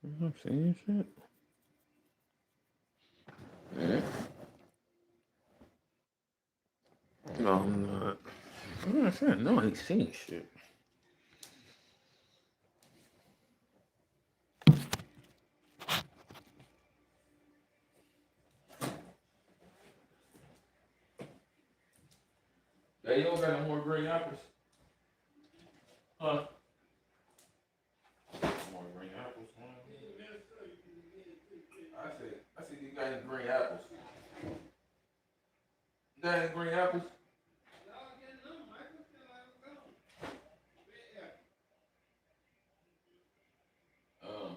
I'm saying shit. Yeah. No, I'm not. I'm not saying no, I ain't seen shit. Hey, you don't got no more green apples? Huh? More green apples, man. I said you got any green apples. You got any green apples? Um,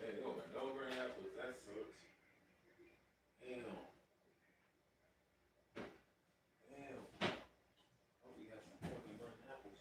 hey, you don't got no green apples. That sucks. Damn. Damn. Hope we got some fucking green apples.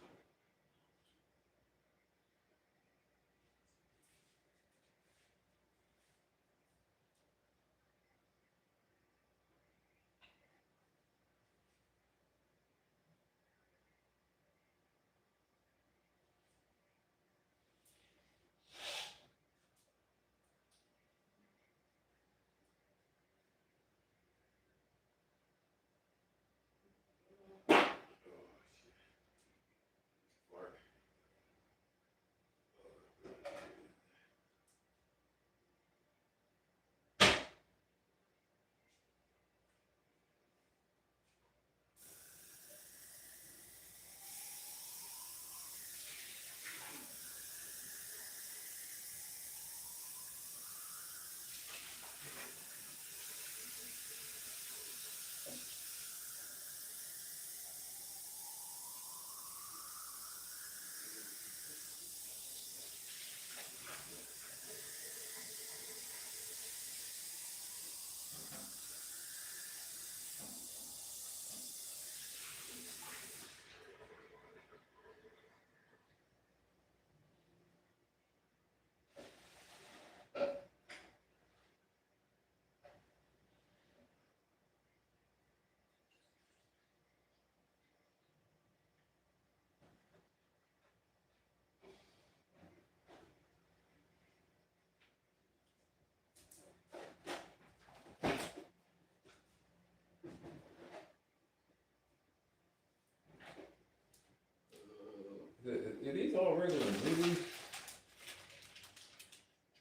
Are these all regular movies?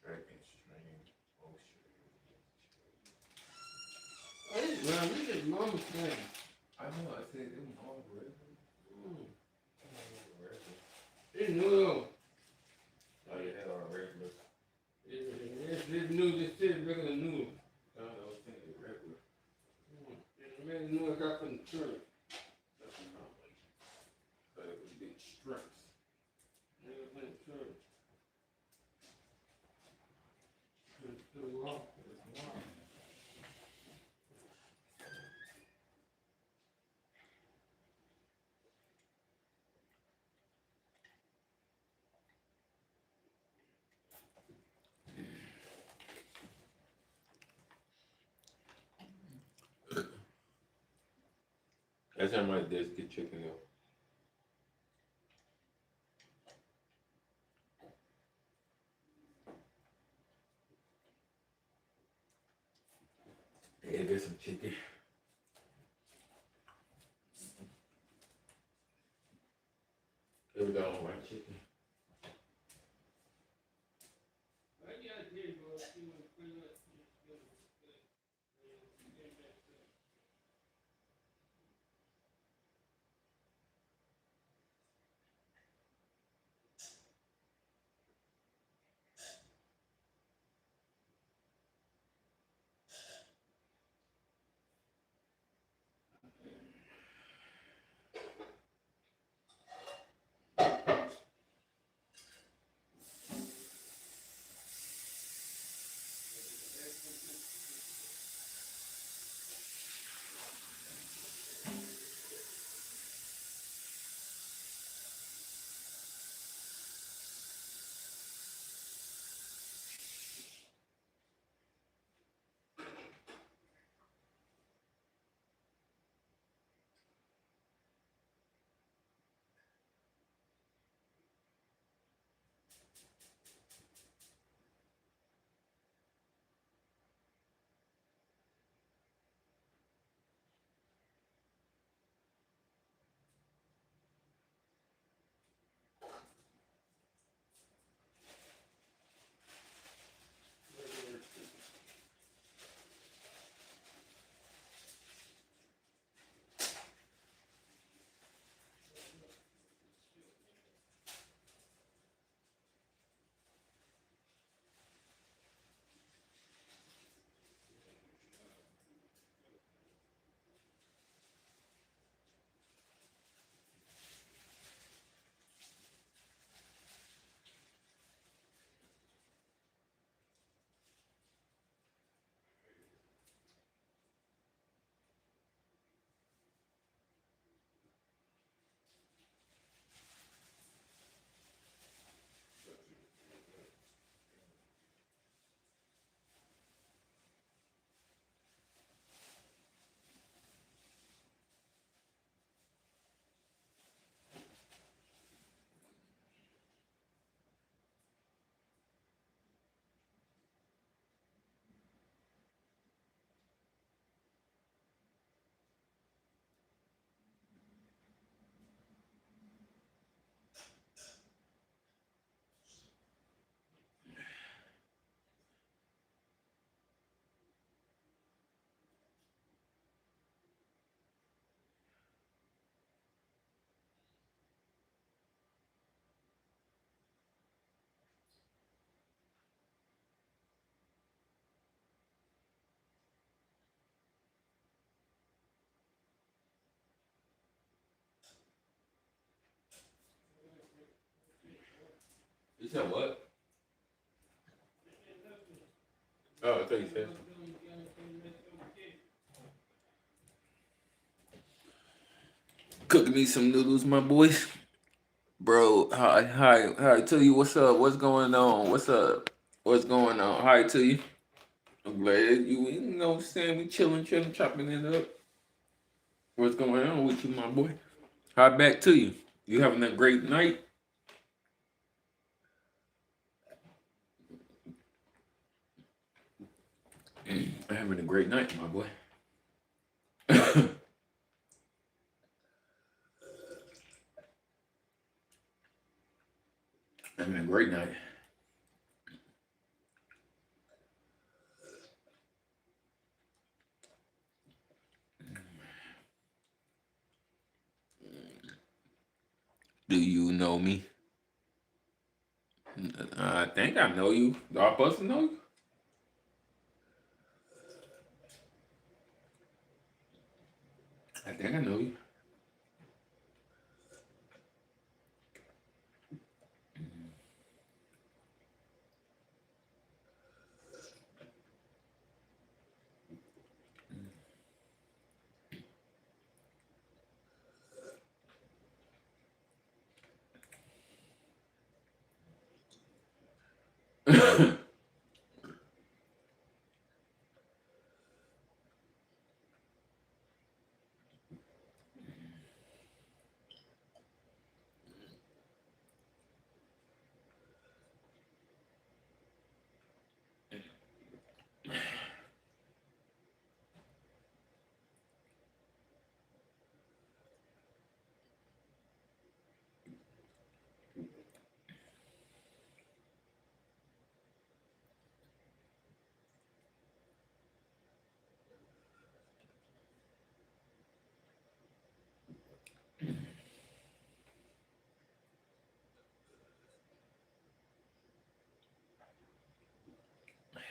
Dragon Strange. Oh shit. Man, this is mama's thing. I know. I said it was all regular. It's new. Oh yeah, they are regular. It's new. This is regular new. I was thinking regular. It's really new. I got from the church. That's not like. But it was big strips. I got from the church. It's still long. That's how my desk get chicken though. Yeah, get some chicken. Here we go, white chicken. You said what? Oh, I thought you said. Cooking me some noodles, my boys. Bro, hi to you. What's up? What's going on? What's up? What's going on? Hi to you. I'm glad you know what I'm saying. We chilling, chopping it up. What's going on with you, my boy? Hi back to you. You having a great night? Having a great night, my boy. Having a great night. Do you know me? I think I know you. Do I supposed to know you? I think I know you.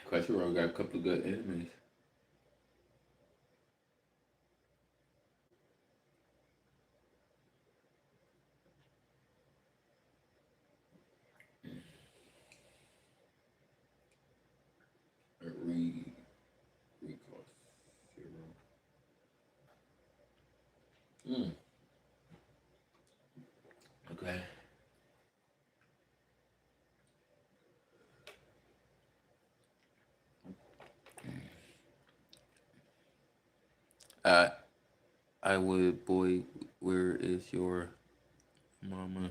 Crunchyroll got a couple of good animes. Re Recall Zero. Okay. I I would, boy. Where is your mama?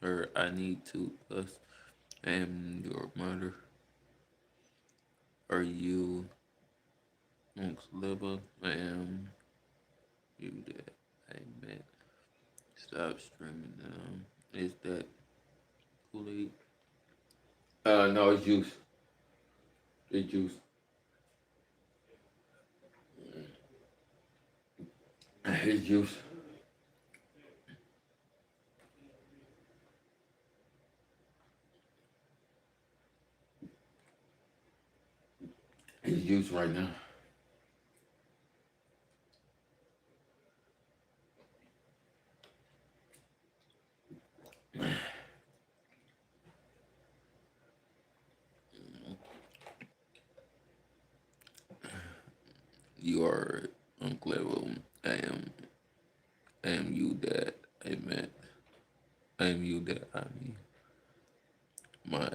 Or I need to us. I am your mother. Are you Uncle Liba? I am you that I met. Stop streaming now. Is that Kool-Aid? No, it's juice. It's juice. It's juice. It's juice right now. You are Uncle. I am. I am you that I met. I am you that I mean. My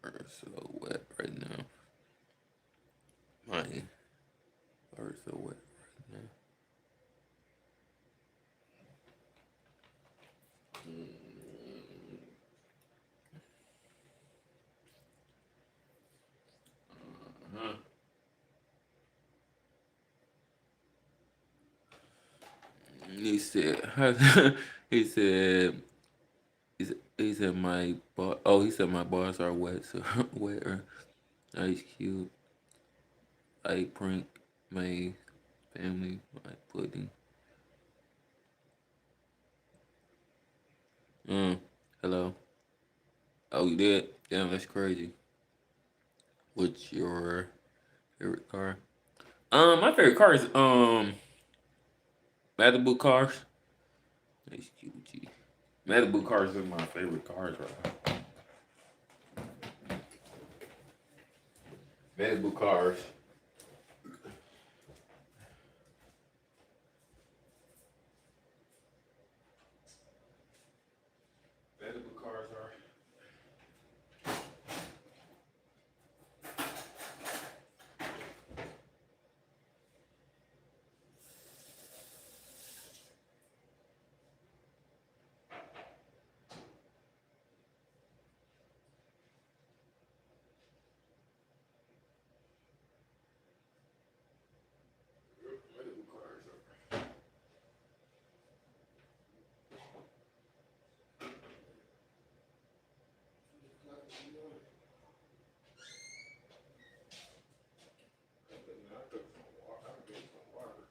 are so wet right now. My are so wet right now. He said. he said. He said my bar. Oh, he said my bars are wet. So wetter. Ice Cube. I prank my family. My pudding. Hello. Oh, you did? Damn, that's crazy. What's your favorite car? My favorite car is Malibu cars. HQG. Malibu cars are my favorite cars right now. Edible cars. Edible cars are. Edible cars are. I took some water. I drank some water.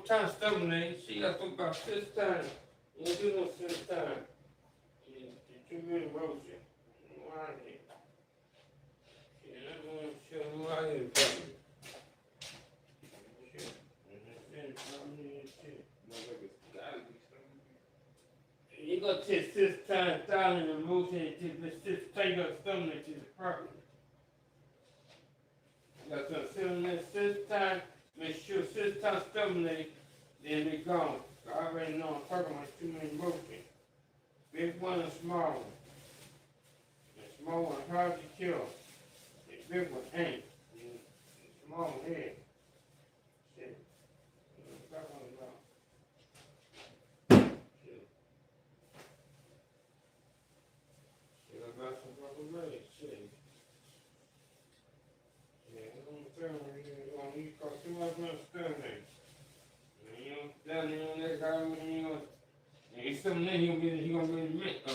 Time stumbling, she got to about 6 times. You do no 6 times. You too many roaches. Why? Yeah, I'm going to show you why you're talking. You got to take 6 times down in the motion to the 6 times you got to stomach to the property. You got to sit on there 6 times, make sure 6 times stomach, then they gone. So I already know I'm talking about too many motions. Big one and small one. The small one hard to kill. The big one ain't. The small one is. Shit. That's what I'm about. Shit. Shit, I got some fucking money. Shit. Yeah, I'm telling you, you're gonna need to cost too much money to spend there. You know, down there on that guy, you know, it's something there he gonna get a mint of.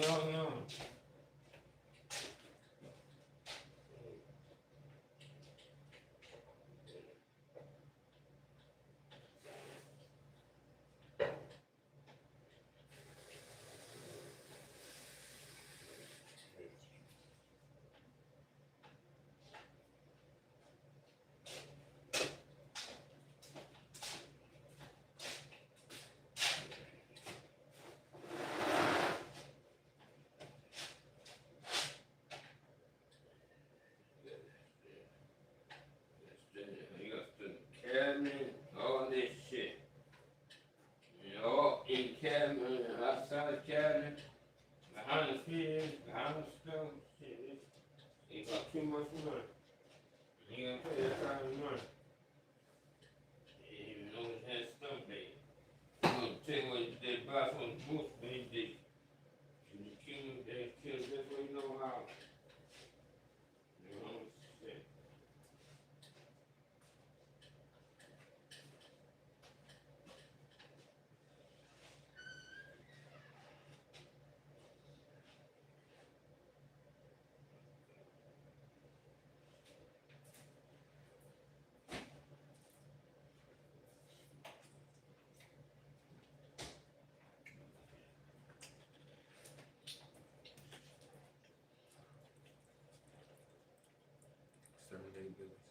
No. You got the cabinet, all this shit. You know, in cabinet, outside the cabinet, behind the fridge, behind the stove, shit. It got too much money. You gotta pay that kind of money. You even know it has stuff there. I'm gonna tell you what they buy from the booth, they kill just what you know how. You know, shit. Exterminate village.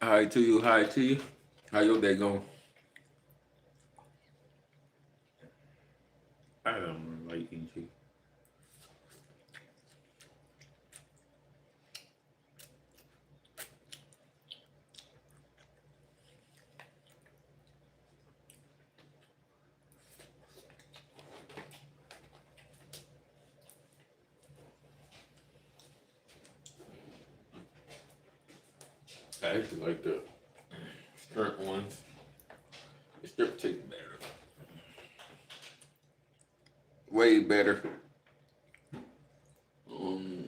Hi to you. Hi to you. How your day going? I don't like eating chicken. I actually like the shrimp ones. The shrimp tastes better. Way better. Um,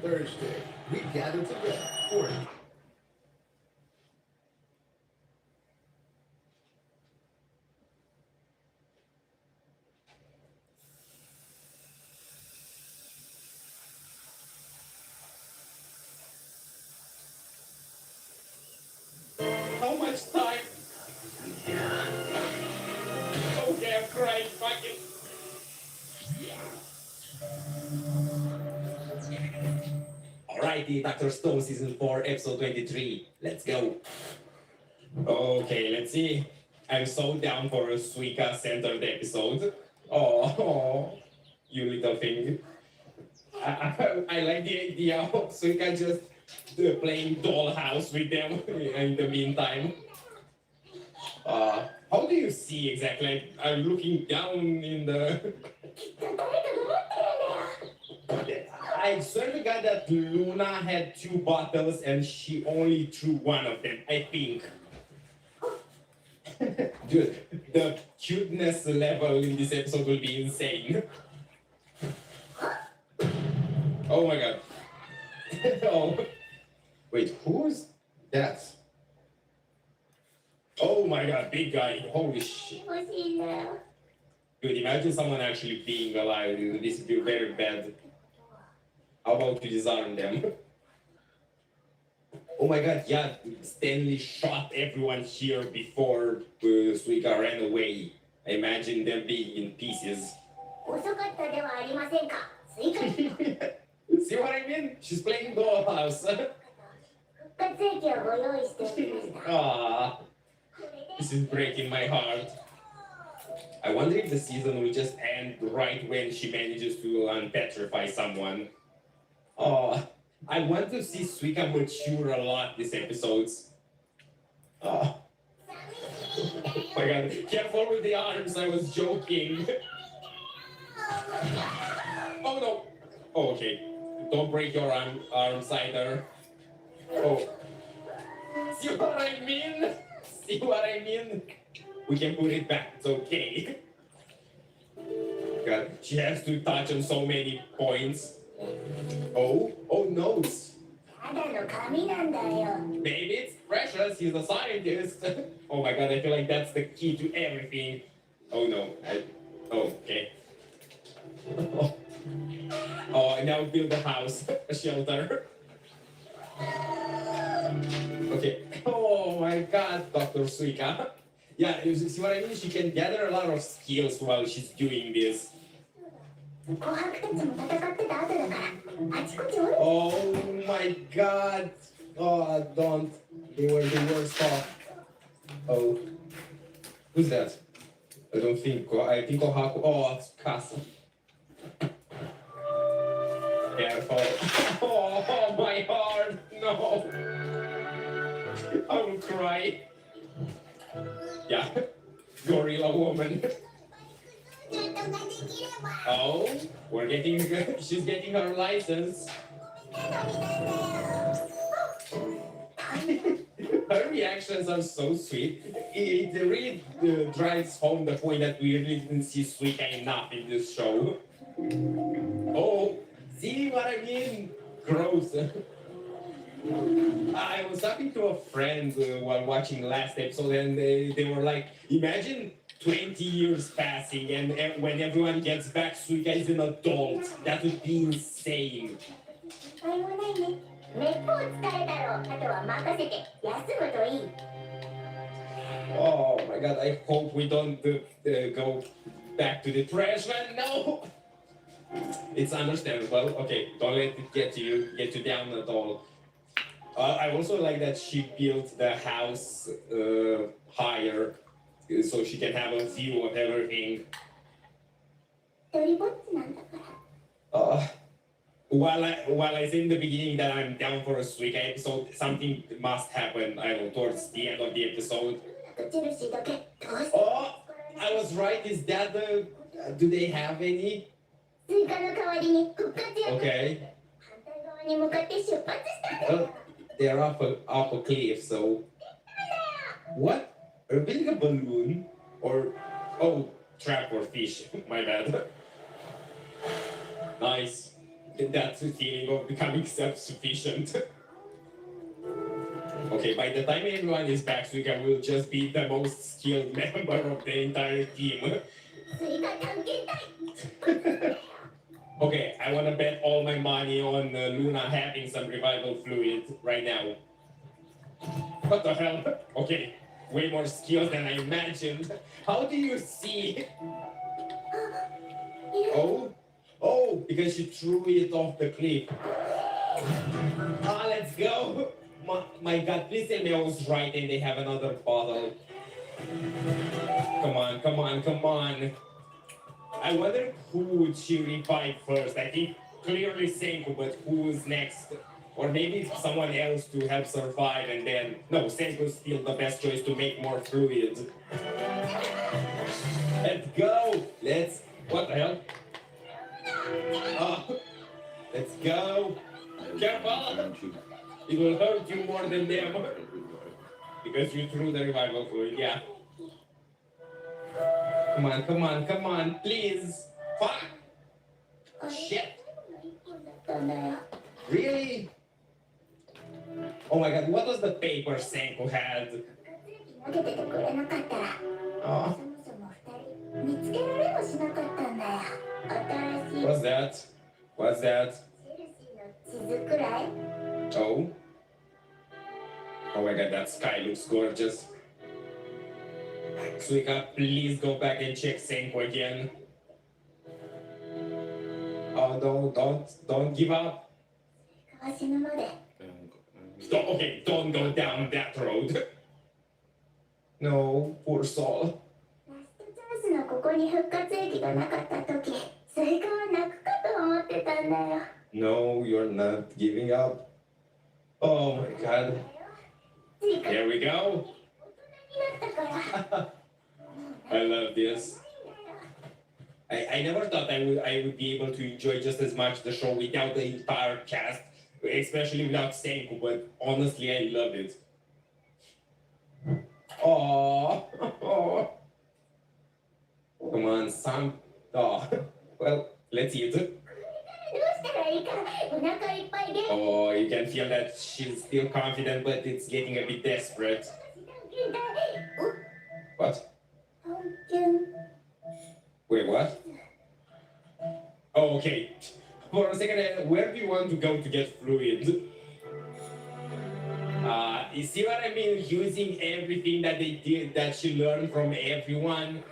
Thursday, we gather together for How much time? Okay, I'm crying. Fucking. Alrighty, Dr. Stone Season 4, Episode 23. Let's go. Okay, let's see. I'm so down for a Suika centered episode. Oh, you little thing. I like the idea of Suika just playing dollhouse with them in the meantime. How do you see exactly? I'm looking down in the. I swear to God that Luna had 2 bottles and she only threw one of them, I think. Dude, the cuteness level in this episode will be insane. Oh my god. Oh. Wait, who's that? Oh my god, big guy. Holy shit. Dude, imagine someone actually being alive. This would be very bad. How about you disarm them? Oh my god, yeah, Stanley shot everyone here before Suika ran away. I imagine them being in pieces. See what I mean? She's playing dollhouse. Ah, this is breaking my heart. I wonder if the season will just end right when she manages to unpetrify someone. Oh, I want to see Suika mature a lot this episodes. Oh. Oh my god, careful with the arms, I was joking. Oh no. Oh, okay. Don't break your arms either. Oh. See what I mean? See what I mean? We can put it back, it's okay. God, she has to touch on so many points. Oh, notes. Maybe it's precious, he's a scientist. Oh my god, I feel like that's the key to everything. Oh no, okay. Oh, and now build a house, a shelter. Okay. Oh my god, Dr. Suika. Yeah, you see what I mean? She can gather a lot of skills while she's doing this. Oh my god. Oh, don't. They were the worst off. Oh. Who's that? I don't think. I think Ohaku. Oh, it's Kasa. Careful. Oh, my heart. No. I will cry. Yeah. Gorilla woman. Oh, she's getting her license. Her reactions are so sweet. It really drives home the point that we really didn't see Suika enough in this show. Oh, see what I mean? Gross. I was talking to a friend while watching last episode, and they were like, imagine 20 years passing, and when everyone gets back, Suika is an adult. That would be insane. Oh my god, I hope we don't go back to the trash man. No! It's understandable. Okay, don't let it get you down at all. I also like that she built the house higher so she can have a view of everything. Uh, while I said in the beginning that I'm down for a Suika episode, something must happen. I don't know, towards the end of the episode. Oh, I was right. Is that the? Do they have any? Okay. Well, they're up a cliff, so. What? Are we building a balloon? Or. Oh, trap or fish. My bad. Nice. That's the feeling of becoming self-sufficient. Okay, by the time everyone is back, Suika will just be the most skilled member of the entire team. Okay, I want to bet all my money on Luna having some revival fluid right now. What the hell? Okay, way more skills than I imagined. How do you see? Oh? Oh, because she threw it off the cliff. Ah, let's go. My God, please tell me I was right and they have another bottle. Come on, come on, come on. I wonder who would she revive first. I think clearly Senku, but who's next? Or maybe someone else to help survive and then... No, Senku's still the best choice to make more fluid. Let's go! Let's... What the hell? Oh, let's go! Careful! It will hurt you more than them. Because you threw the revival fluid, yeah. Come on, come on, come on, please! Fuck! Shit! Really? Oh my God, what was the paper Senku had? Oh. What's that? What's that? Oh? Oh my God, that sky looks gorgeous. Suika, please go back and check Senku again. Oh, don't give up. Okay, don't go down that road. No, poor soul. No, you're not giving up. Oh my God. There we go. I love this. I never thought I would be able to enjoy just as much the show without the entire cast, especially without Senku, but honestly I love it. Oh, come on, some. Oh, well, let's eat it. Oh, you can feel that she's still confident, but it's getting a bit desperate. What? Wait, what? Oh, okay. For a second, where do you want to go to get fluid? You see what I mean? Using everything that they did, that she learned from everyone.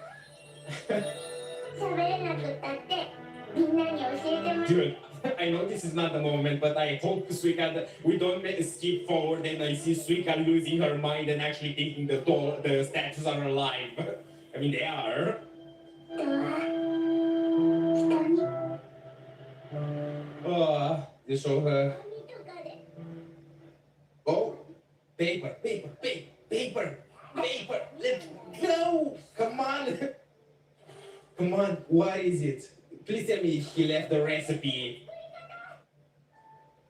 Dude, I know this is not the moment, but I hope Suika, we don't skip forward and I see Suika losing her mind and actually thinking the statues are alive. I mean, they are. You show her. Oh, paper. Let's go. Come on. Come on. What is it? Please tell me he left the recipe.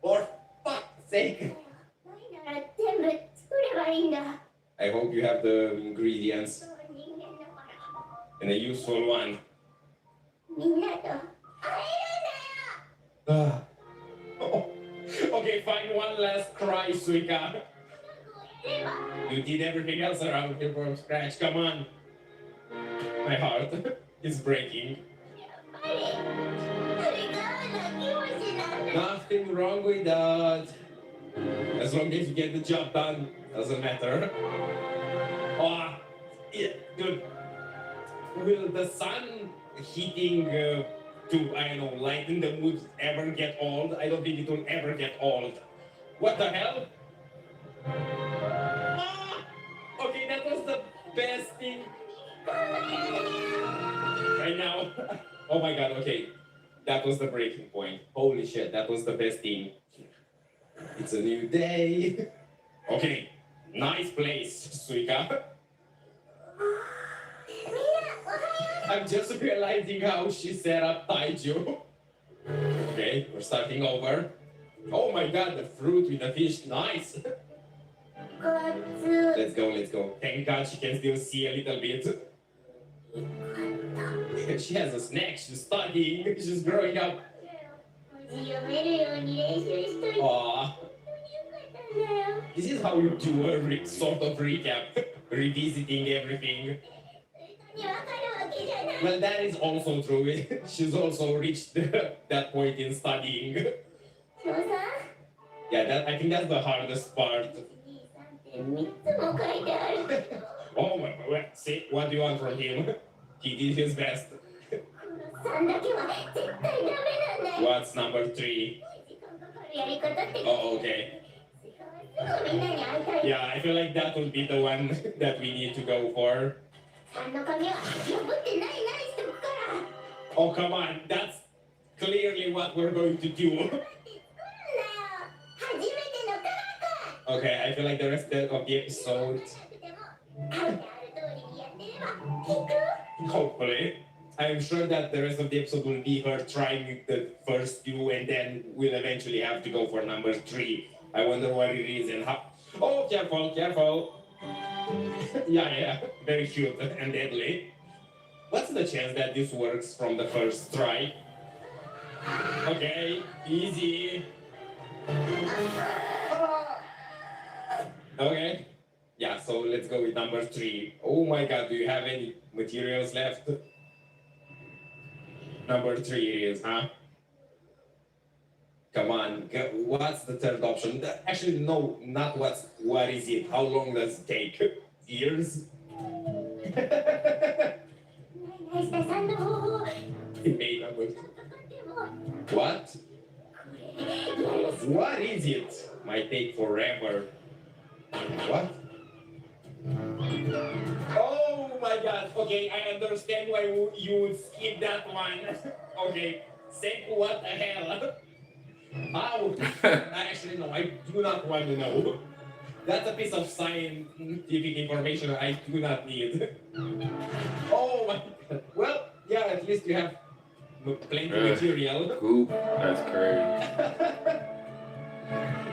For fuck's sake. I hope you have the ingredients. And a useful one. Oh. Okay, fine. One last cry, Suika. You did everything else around here from scratch. Come on. My heart is breaking. Nothing wrong with that. As long as you get the job done, doesn't matter. Oh, yeah, dude. Will the sun heating to, I don't know, lighten the mood ever get old? I don't think it will ever get old. What the hell? Ah! Okay, that was the best thing. Right now. Oh my God, okay. that was the breaking point. Holy shit, that was the best thing. It's a new day. Okay, nice place, Suika. I'm just realizing how she set up Taiju. Okay, we're starting over. Oh my god, the fruit with the fish, nice. Let's go, let's go. Thank God she can still see a little bit. She has a snack, she's studying, she's growing up. Aww. This is how you do a sort of recap, revisiting everything. Well, that is also true. She's also reached that point in studying. Yeah, I think that's the hardest part. Oh my god, see, what do you want from him? He did his best. What's number 3? Oh, okay. Yeah, I feel like that would be the one that we need to go for. Oh, come on, that's clearly what we're going to do. Okay, I feel like the rest of the episode, hopefully, I'm sure that the rest of the episode will be her trying the first 2 and then we'll eventually have to go for number 3. I wonder what it is and how. Oh, careful, careful. Yeah, very cute and deadly. What's the chance that this works from the first try? Okay, easy. Okay. Yeah, so let's go with number 3. Oh my god, do you have any materials left? Number 3 it is, huh? Come on, what's the third option? Actually, no, not what is it? How long does it take? Years? What? What is it? Might take forever. What? Oh my god, okay, I understand why you would skip that one. Okay, say what the hell? How? Actually, no, I do not want to know. That's a piece of scientific information I do not need. Oh my god. Well, yeah, at least you have plenty material. Goop, that's crazy.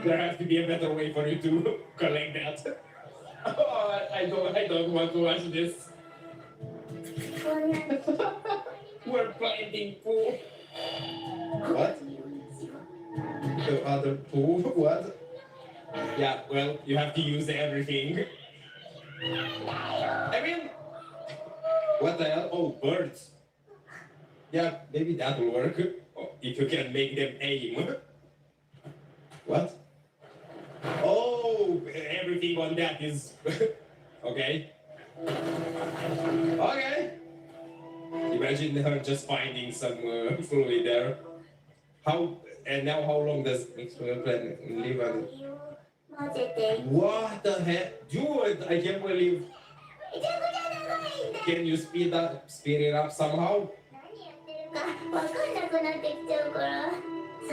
There has to be a better way for you to collect that. Oh, I don't want to watch this. We're planting poo. What? The other poo? What? Yeah, well, you have to use everything. I mean, what the hell? Oh, birds. Yeah, maybe that will work. Oh, if you can make them aim. What? Oh, everything on that is... okay. Okay. Imagine her just finding some fluid there. And now how long does experiment plan live on? What the heck? Dude, I can't believe... Can you speed it up somehow?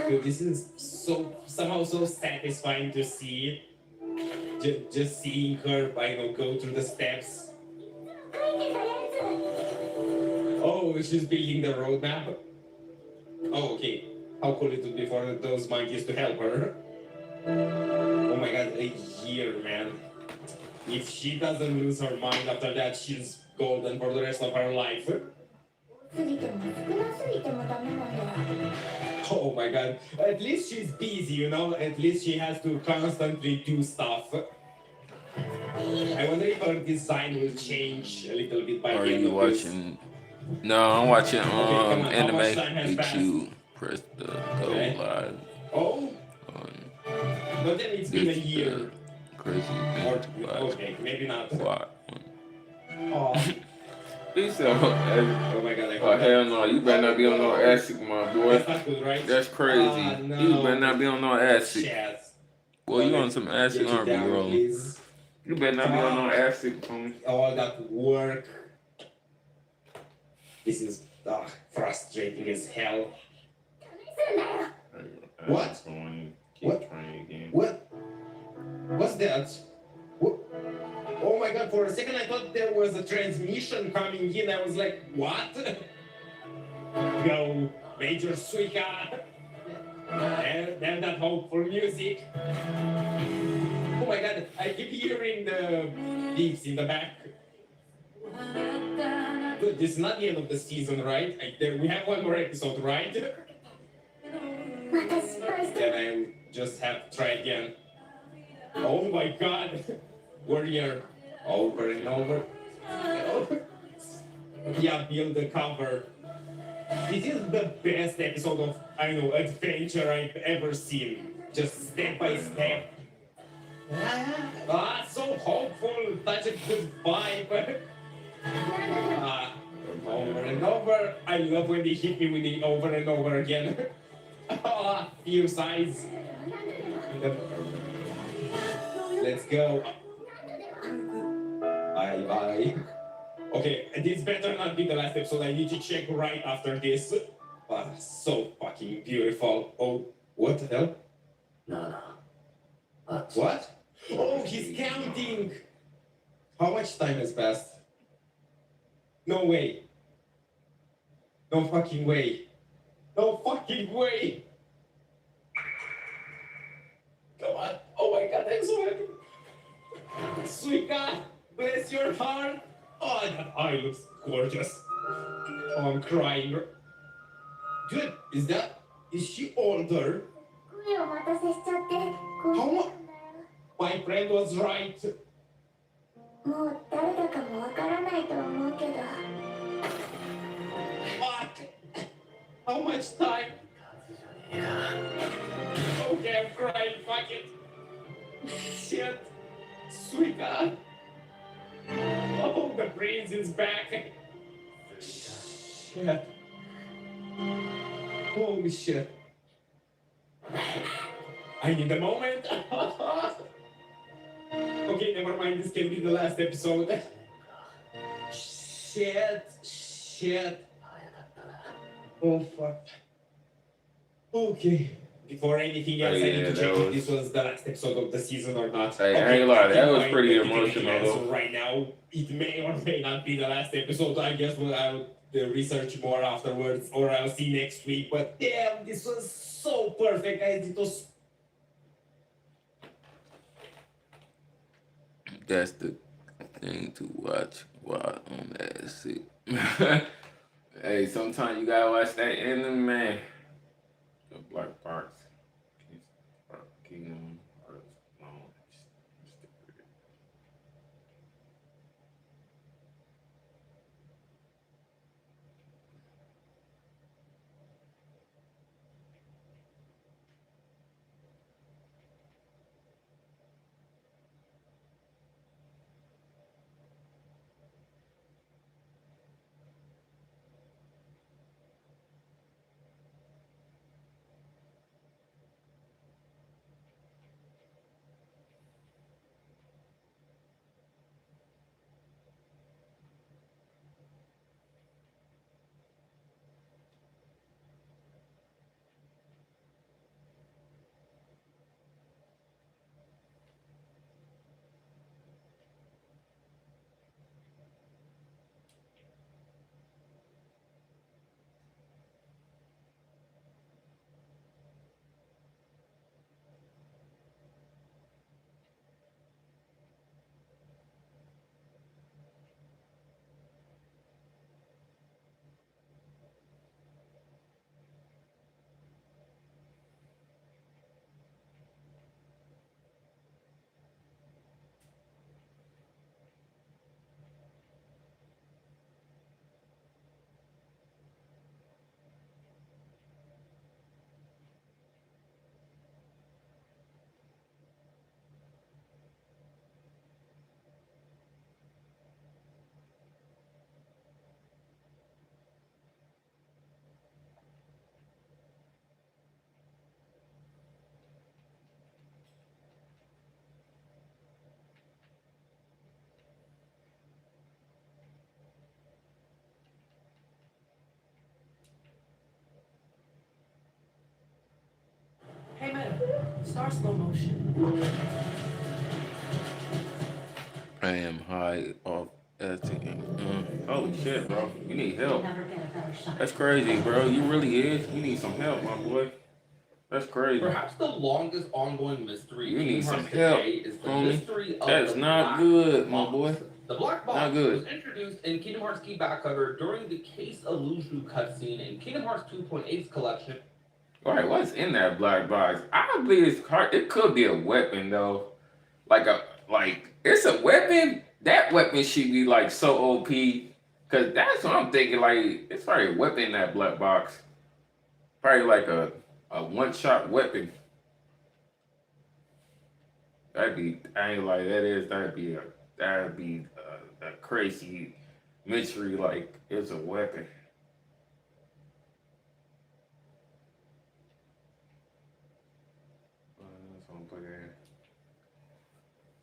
Dude, this is somehow so satisfying to see. Just seeing her, go through the steps. Oh, she's building the roadmap. Oh, okay. How cool it would be for those monkeys to help her. Oh my god, a year, man. If she doesn't lose her mind after that, she's golden for the rest of her life. Oh my god. At least she's busy, you know? At least she has to constantly do stuff. I wonder if her design will change a little bit by Are the end you of this. watching? No, I'm watching Okay, come on. How much anime. time has passed? You press the go Okay. live Oh, on but then it's been a this year. crazy Or, event live okay, maybe not. plot. Oh, He said, oh my god, I oh hope hell no, you better not be on no acid, my boy. that's not good, right? That's crazy. No. You better not be on no acid. Shit. Boy, you on some acid, Get you aren't you, down, bro? please. You better not be on no acid, homie. All that work. This is frustrating as hell. What? Going, What? trying again. What? What's that? What? Oh my god, for a second I thought there was a transmission coming in. I was like, what? Go, Major Suika. There's that hopeful music. Oh my god, I keep hearing the beeps in the back. Good, this is not the end of the season, right? We have one more episode, right? Then I just have to try again. Oh my god! Warrior, over and over. Yeah, build the cover. This is the best episode of, I don't know, adventure I've ever seen. Just step by step. So hopeful, such a good vibe. Over and over. I love when they hit me with the over and over again. Fierce eyes. Let's go. Bye bye. Okay, this better not be the last episode. I need to check right after this. So fucking beautiful. Oh, what the hell? No. What? Oh, he's counting. How much time has passed? No way. No fucking way. No fucking way. Come on. Oh my god, I'm so happy. Sweet God, bless your heart. Oh, that eye looks gorgeous. Oh, I'm crying. Dude, is she older? How much? My friend was right. Fuck. How much time? Okay, I'm crying. Fuck it. Shit. Sweet God. Oh, the prince is back. Shit. Holy shit. I need a moment. Okay, never mind. This can be the last episode. Shit. Oh, fuck. Okay. Before anything else, I need to check if this was the last episode of the season or not. Hey, Okay, I ain't lie, that I was think pretty my definitive emotional, though. answer right now, it may or may not be the last episode. I guess I'll research more afterwards, or I'll see next week. But damn, this was so perfect, guys. It was. That's the thing to watch while on that shit. Hey, sometimes you gotta watch that ending, man. The black parts. Kingdom Hearts. No. Start slow motion. I am high off editing. Holy shit, bro. You need help. Never get a better shot. That's crazy, bro. You really is. You need some help, my boy. That's crazy. Perhaps the longest ongoing mystery You in need Kingdom some Hearts help, today is the homie. mystery of That's the not black good, my box. boy. The black Not box good. was introduced in Kingdom Hearts Key Back Cover during the Case Illusion cutscene in Kingdom Hearts 2.8's collection. All right, what's in that black box? I believe it's hard. It could be a weapon though. Like it's a weapon. That weapon should be like so OP. Cause that's what I'm thinking. Like it's probably a weapon in that black box. Probably like a one shot weapon. That'd be. I ain't like that is. That'd be a crazy mystery. Like it's a weapon. That's what I'm putting in.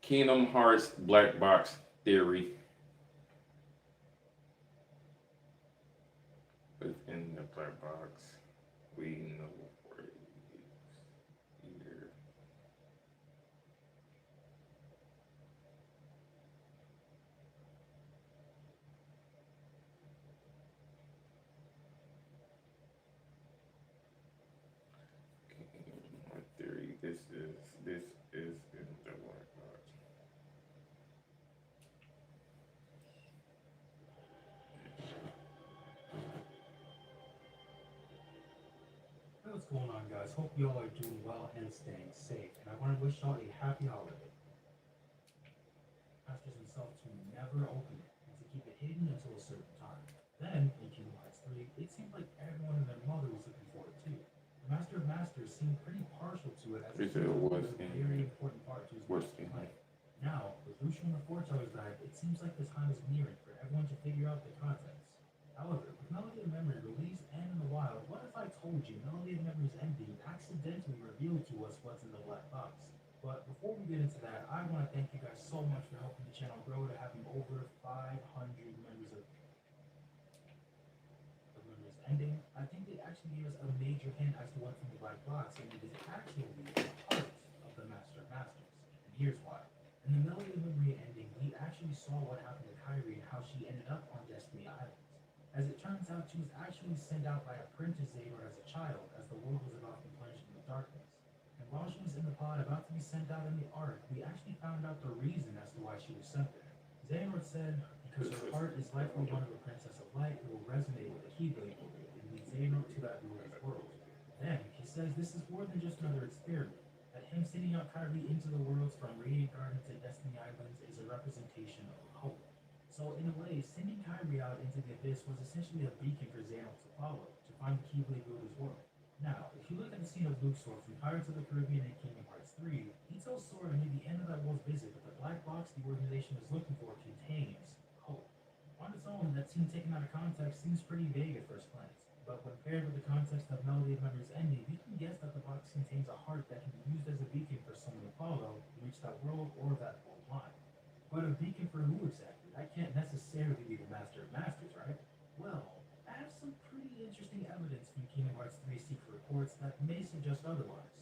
Kingdom Hearts black box theory. Within the black box, we know where it is. Either Kingdom Hearts theory. This is in the black box. Hey, what's going on, guys? Hope you all are doing well and staying safe. And I want to wish y'all a happy holiday. Masters himself to never open it and to keep it hidden until a certain time. Then, in Kingdom Hearts 3, it seemed like everyone and their mother was looking for it too. The Master of Masters seemed pretty partial to it as it was a very important part to his master's life. Now, with Lucian and the Foretellers died, it seems like the time is nearing for everyone to figure out the contents. However, with Melody of Memory released and in the wild, what if I told you Melody of Memory's ending accidentally revealed to us what's in the black box? But before we get into that, I want to thank you guys so much for helping the channel grow to having over 500 members of members ending. I think they actually gave us a major hint as to what's in the black box, and it is actually part of the Master of Masters. And here's why. In the Melody of Memory ending, we actually saw what happened to Kyrie and how she ended up on Destiny Island. As it turns out, she was actually sent out by Apprentice Xehanort as a child, as the world was about to be plunged into darkness. And while she was in the pod about to be sent out in the Ark, we actually found out the reason as to why she was sent there. Xehanort said, because her heart is likely one of the Princess of Light who will resonate with the Keyblade Lord and lead Xehanort to that ruler's world. Then, he says this is more than just another experiment, that him sending out Kyrie into the worlds from Radiant Garden to Destiny Islands is a representation of hope. So in a way, sending Kyrie out into the abyss was essentially a beacon for Xehanort to follow, to find the Keyblade Builder's world. Now, if you look at the scene of Luxor from Pirates of the Caribbean and Kingdom Hearts 3, he tells Sora near the end of that world's visit that the black box the organization is looking for contains hope. On its own, that scene taken out of context seems pretty vague at first glance, but when paired with the context of Melody of Memory's ending, you can guess that the box contains a heart that can be used as a beacon for someone to follow to reach that world or that world line. But a beacon for who exactly? That can't necessarily be the Master of Masters, right? Well, I have some pretty interesting evidence from Kingdom Hearts 3 secret reports that may suggest otherwise.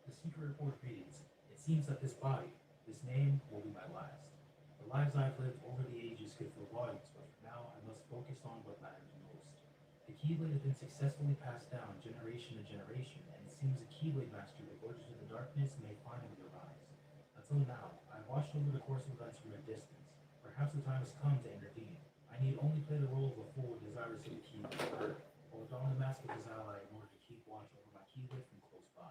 The secret report reads, it seems that this body, this name, will be my last. The lives I've lived over the ages could fill volumes, but for now I must focus on what matters most. The Keyblade has been successfully passed down generation to generation, and it seems a Keyblade Master devoted to the darkness may finally arise. Until now, I've watched over the course of events from a distance. Perhaps the time has come to intervene. I need only play the role of a fool desirous of the Keyblade, or don the mask of his ally in order to keep watch over my Keyblade from close by.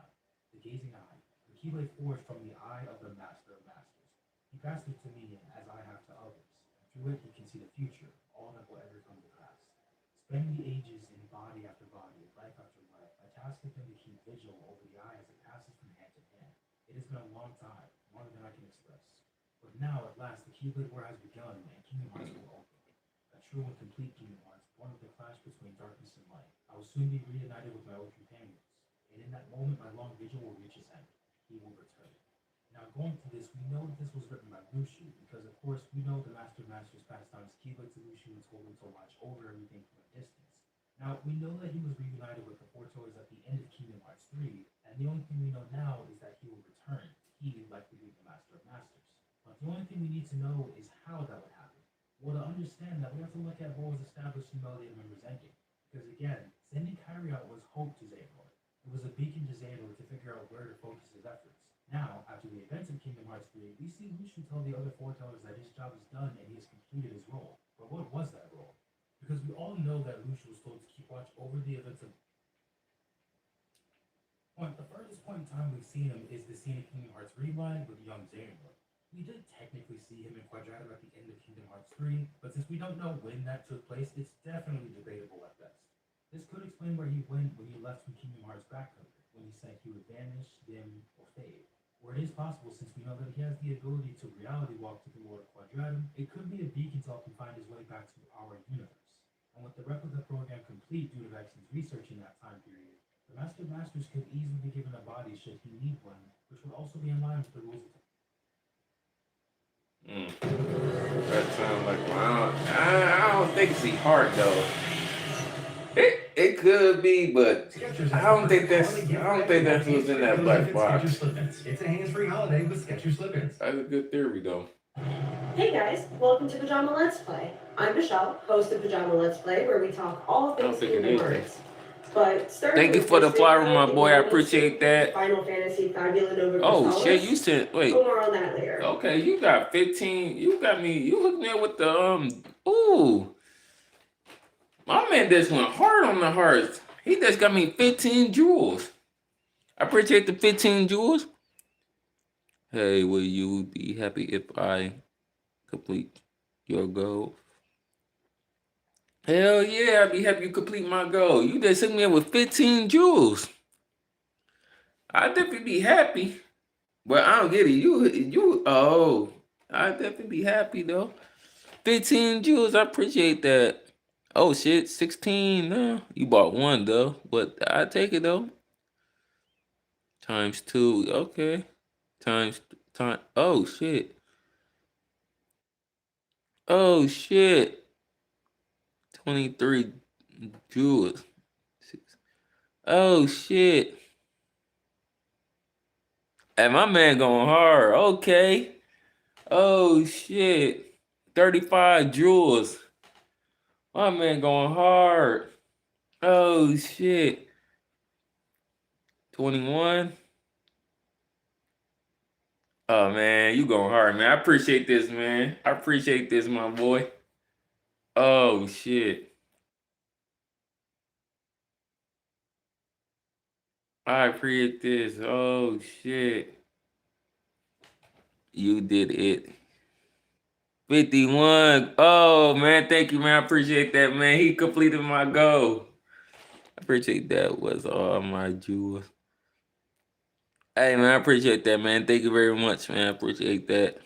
The gazing eye, the Keyblade forged from the eye of the Master of Masters. He passed it to me as I have to others, and through it he can see the future, all that will ever come to pass. Spending the ages in body after body, life after life, I tasked with him to keep vigil over the eye as it passes from hand to hand. It has been a long time, longer than I can express. But now, at last, the Keyblade War has begun, and Kingdom Hearts will open. A true and complete Kingdom Hearts, born of the clash between darkness and light. I will soon be reunited with my old companions, and in that moment, my long vigil will reach its end. He will return. Now, going to this, we know that this was written by Mushu, because of course, we know the Master of Masters passed down his Keyblade to Mushu and told him to watch over everything from a distance. Now, we know that he was reunited with the Foretellers at the end of Kingdom Hearts 3, and the only thing we know now is that he need to know is how that would happen. Well, to understand that, we have to look at what was established in Melody and Members Endgame. Because again, sending Kyrie out was hope to Xehanort. It was a beacon to Xehanort to figure out where to focus his efforts. Now, after the events of Kingdom Hearts 3, we see Lucian tell the other foretellers that his job is done and he has completed his role. But what was that role? Because we all know that Lucian was told to keep watch over the events of the furthest point in time we've seen him is the scene of Kingdom Hearts Rewind with young Xehanort. We did technically see him in Quadratum at the end of Kingdom Hearts 3, but since we don't know when that took place, it's definitely debatable at best. This could explain where he went when he left from Kingdom Hearts back cover, when he said he would vanish, dim, or fade. Or it is possible, since we know that he has the ability to reality walk to the Lord of Quadratum, it could be a beacon to help him find his way back to our universe. And with the replica program complete due to Vexen's research in that time period, the Master of Masters could easily be given a body should he need one, which would also be in line with the rules of That sounds like I don't think it's hard though. It could be, but I don't think that's what's in that black box. It's a hands-free holiday with Skechers slip-ins. That's a good theory though. Hey guys, welcome to Pajama Let's Play. I'm Michelle, host of Pajama Let's Play, where we talk all things Kingdom Hearts. But thank you for the flower, my boy. I appreciate that. Final Fantasy Fabula Nova Oh shit, you said wait. More on that later. Okay, you got 15. You got me. You hooked me up with the Ooh, my man just went hard on the hearts. He just got me 15 jewels. I appreciate the 15 jewels. Hey, will you be happy if I complete your goal? Hell yeah, I'd be happy you complete my goal. You just hooked me up with 15 jewels. I'd definitely be happy. But I don't get it. I'd definitely be happy though. 15 jewels, I appreciate that. Oh shit, 16. No, you bought one though. But I take it though. Times 2, okay. Time. Oh shit. Oh shit. 23 jewels. Oh shit. And my man going hard. Okay. Oh shit. 35 jewels. My man going hard. Oh shit. 21. Oh man, you going hard, man. I appreciate this, man. I appreciate this, my boy. Oh shit. I appreciate this. Oh shit. You did it. 51. Oh man, thank you, man. I appreciate that, man. He completed my goal. I appreciate that. Was all my jewels. Hey man, I appreciate that, man. Thank you very much, man. I appreciate that.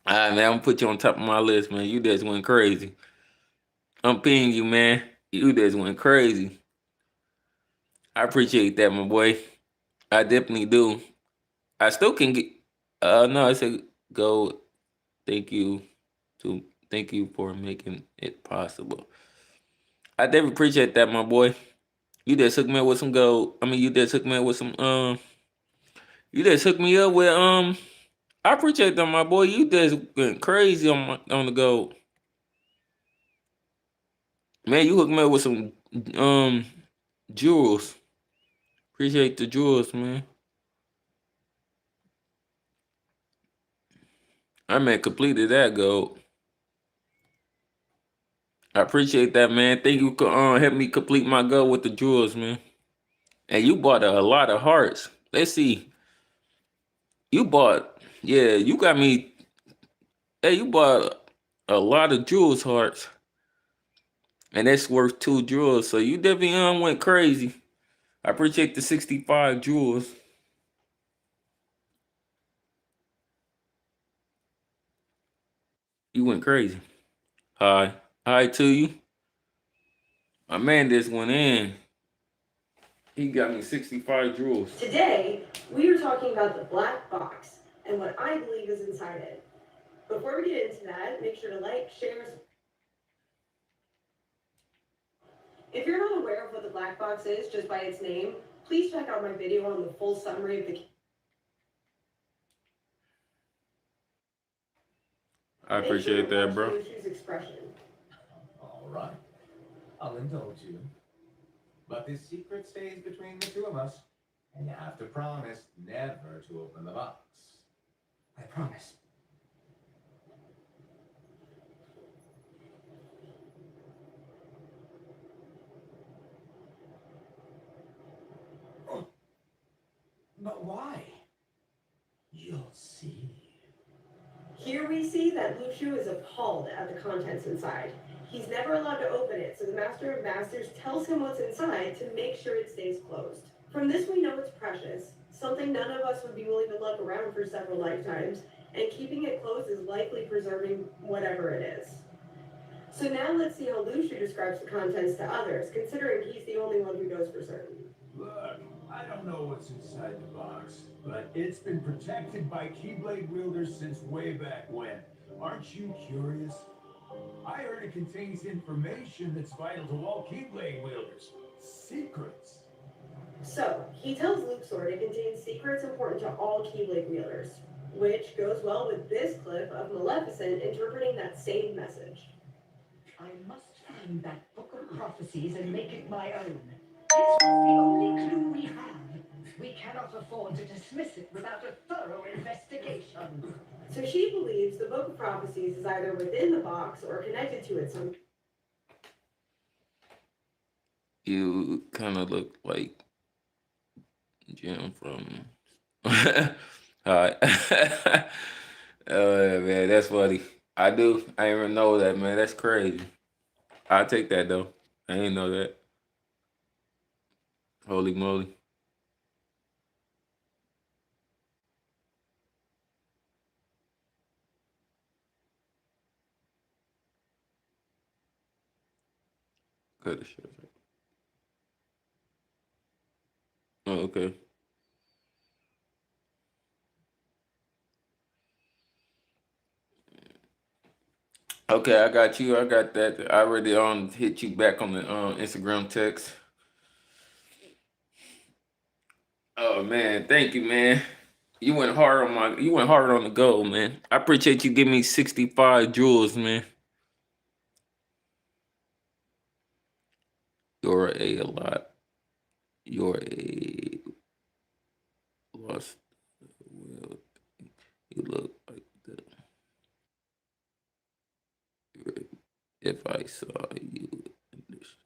All right, man. I'm gonna put you on top of my list, man. You just went crazy. I'm pinging you, man. You just went crazy. I appreciate that, my boy. I definitely do. I still can get. No, I said go. Thank you for making it possible. I definitely appreciate that, my boy. You just hooked me up with some gold. I mean, you just hooked me up with some You just hooked me up with I appreciate that, my boy. You just went crazy on the gold. Man, you hooked me up with some jewels. Appreciate the jewels, man. I man completed that gold. I appreciate that, man. Thank you for help me complete my goal with the jewels, man. And you bought a lot of hearts. Let's see. You bought, yeah, you got me. Hey, you bought a lot of jewels hearts. And that's worth 2 jewels. So you definitely went crazy. I appreciate the 65 jewels. You went crazy. Hi. Hi to you. My man just went in. He got me 65 jewels. Today, we are talking about the black box and what I believe is inside it. Before we get into that, make sure to like, share. If you're not aware of what the black box is just by its name, please check out my video on the full summary of the I Make sure appreciate to that, watch bro. Luciu's expression. All right. I'll indulge you. But this secret stays between the two of us. And you have to promise never to open the box. I promise. But why? You'll see. Here we see that Luciu is appalled at the contents inside. He's never allowed to open it, so the Master of Masters tells him what's inside to make sure it stays closed. From this we know it's precious, something none of us would be willing to lug around for several lifetimes, and keeping it closed is likely preserving whatever it is. So now let's see how Luciu describes the contents to others, considering he's the only one who knows for certain. Look, I don't know what's inside the box, but it's been protected by Keyblade wielders since way back when. Aren't you curious? I heard it contains information that's vital to all Keyblade wielders. Secrets. So, he tells Luxord it contains secrets important to all Keyblade wielders, which goes well with this clip of Maleficent interpreting that same message. I must find that book of prophecies and make it my own. This was the only clue we have. We cannot afford to dismiss it without a thorough investigation. So she believes the Book of Prophecies is either within the box or connected to it somehow. You kind of look like Jim from. Alright. Oh man, that's funny. I do. I didn't even know that, man. That's crazy. I'll take that though. I didn't know that. Holy moly. Cut the shit. Oh, okay. Okay, I got you. I got that. I already hit you back on the Instagram text. Oh man, thank you, man. You went hard on the goal, man. I appreciate you giving me 65 jewels, man. You're a lot. You're a lost will. You look like the if I saw you in this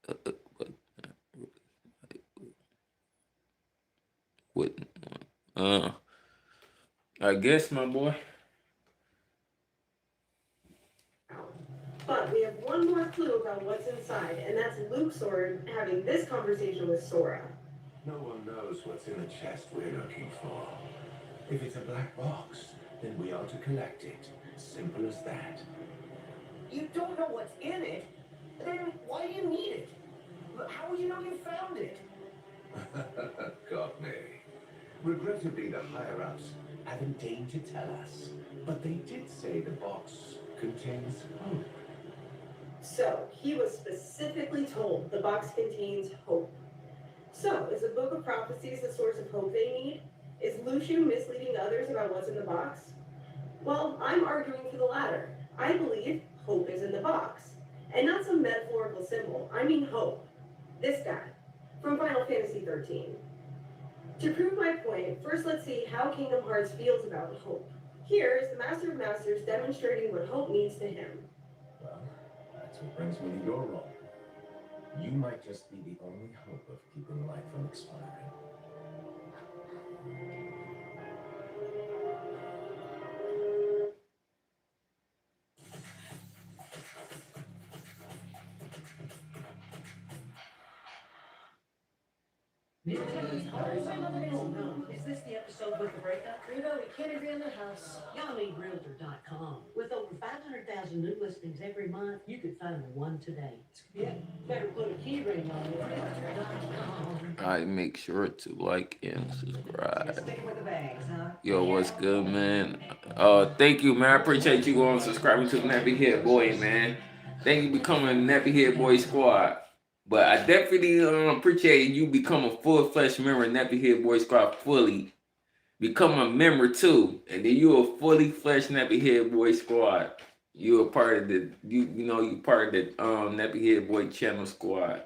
but not really, wouldn't want. I guess, my boy. But we have one more clue about what's inside, and that's Luxord having this conversation with Sora. No one knows what's in the chest we're looking for. If it's a black box, then we ought to collect it. Simple as that. You don't know what's in it? Then why do you need it? How would you know you found it? Got me. Regrettably, the higher-ups haven't deigned to tell us. But they did say the box contains hope. So, he was specifically told the box contains hope. So, is the Book of Prophecies the source of hope they need? Is Luciu misleading others about what's in the box? Well, I'm arguing for the latter. I believe hope is in the box. And not some metaphorical symbol. I mean hope. This guy, from Final Fantasy XIII. To prove my point, first let's see how Kingdom Hearts feels about hope. Here is the Master of Masters demonstrating what hope means to him. Well, that's what brings me to your role. You might just be the only hope of keeping life from expiring. Is this the episode with the breakup? Reno, we can't agree on the house. Y'all need Realtor.com. With over 500,000 new listings every month, you could find the one today. Yeah, better put a key ring on it. Realtor.com. I make sure to like and subscribe. Stick with the bags, huh? Yo, what's good, man? Thank you, man. I appreciate you going subscribing to the Nappy Head Boy, man. Thank you for becoming Nappy Head Boy Squad. But I definitely appreciate you become a full-fledged member of Nappy Head Boy Squad fully. become a member too, and then you're a fully fledged Nappy Head Boy squad. You're a part of the you're part of the Nappy Head Boy channel squad.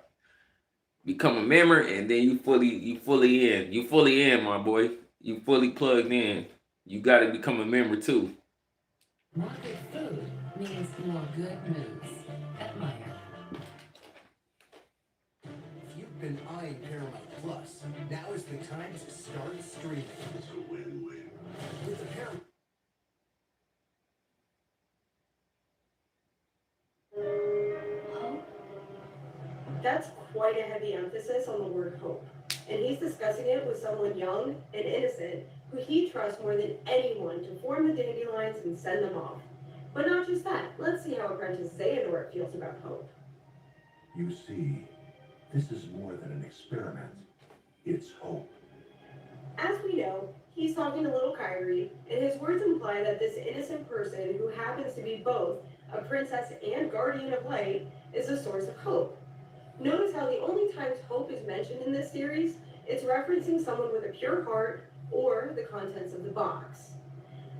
Become a member, and then you fully in, my boy. You fully plugged in. You got to become a member too. More good food means more good moves. Petmeyer. If you've been eyeing Paramount Plus, now is the time to start streaming. It's a win-win. With the Paramount. Hope? That's quite a heavy emphasis on the word hope. And he's discussing it with someone young and innocent who he trusts more than anyone to form the dandelions and send them off. But not just that. Let's see how Apprentice Xehanort feels about hope. You see, this is more than an experiment. It's hope. As we know, he's talking to little Kyrie, and his words imply that this innocent person who happens to be both a princess and guardian of light is a source of hope. Notice how the only times hope is mentioned in this series, it's referencing someone with a pure heart or the contents of the box.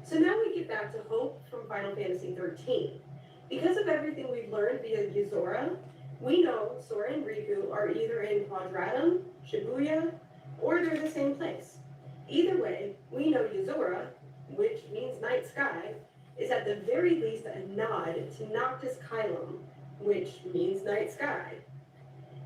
So now we get back to Hope from Final Fantasy XIII. Because of everything we've learned via Yuzora, we know Sora and Riku are either in Quadratum, Shibuya, or they're the same place. Either way, we know Yuzora, which means night sky, is at the very least a nod to Noctis Kylum, which means night sky.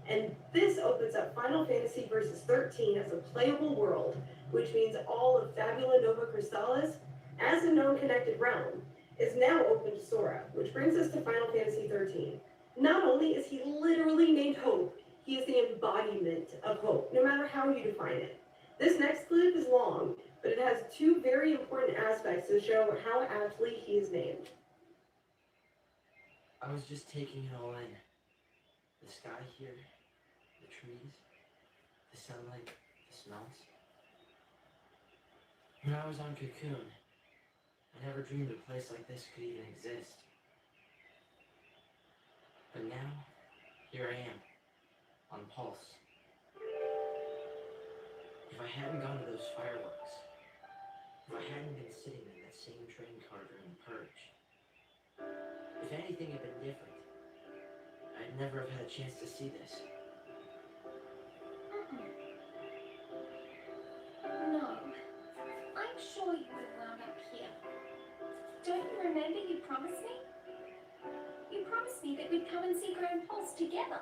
And this opens up Final Fantasy Versus 13 as a playable world, which means all of Fabula Nova Crystallis, as a known connected realm, is now open to Sora, which brings us to Final Fantasy 13. Not only is he literally named Hope, he is the embodiment of hope, no matter how you define it. This next clip is long, but it has two very important aspects to show how aptly he is named. I was just taking it all in. The sky here, the trees, the sunlight, the smells. When I was on Cocoon, I never dreamed a place like this could even exist. But now, here I am, on Pulse. If I hadn't gone to those fireworks, if I hadn't been sitting in that same train car during the purge, if anything had been different, I'd never have had a chance to see this. No. I'm sure you would have wound up here. Don't you remember you promised me? You promised me that we'd come and see Grand Pulse together.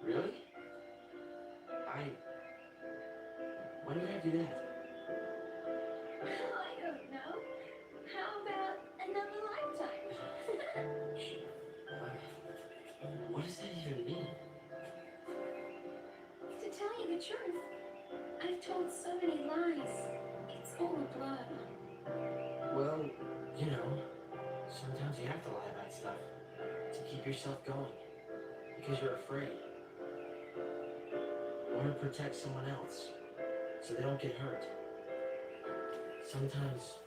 Really? When did I do that? I don't know. How about another lifetime? What does that even mean? To tell you the truth, I've told so many lies. It's all a blur. Well, you know, sometimes you have to lie about stuff to keep yourself going because you're afraid. Want to protect someone else so they don't get hurt. Sometimes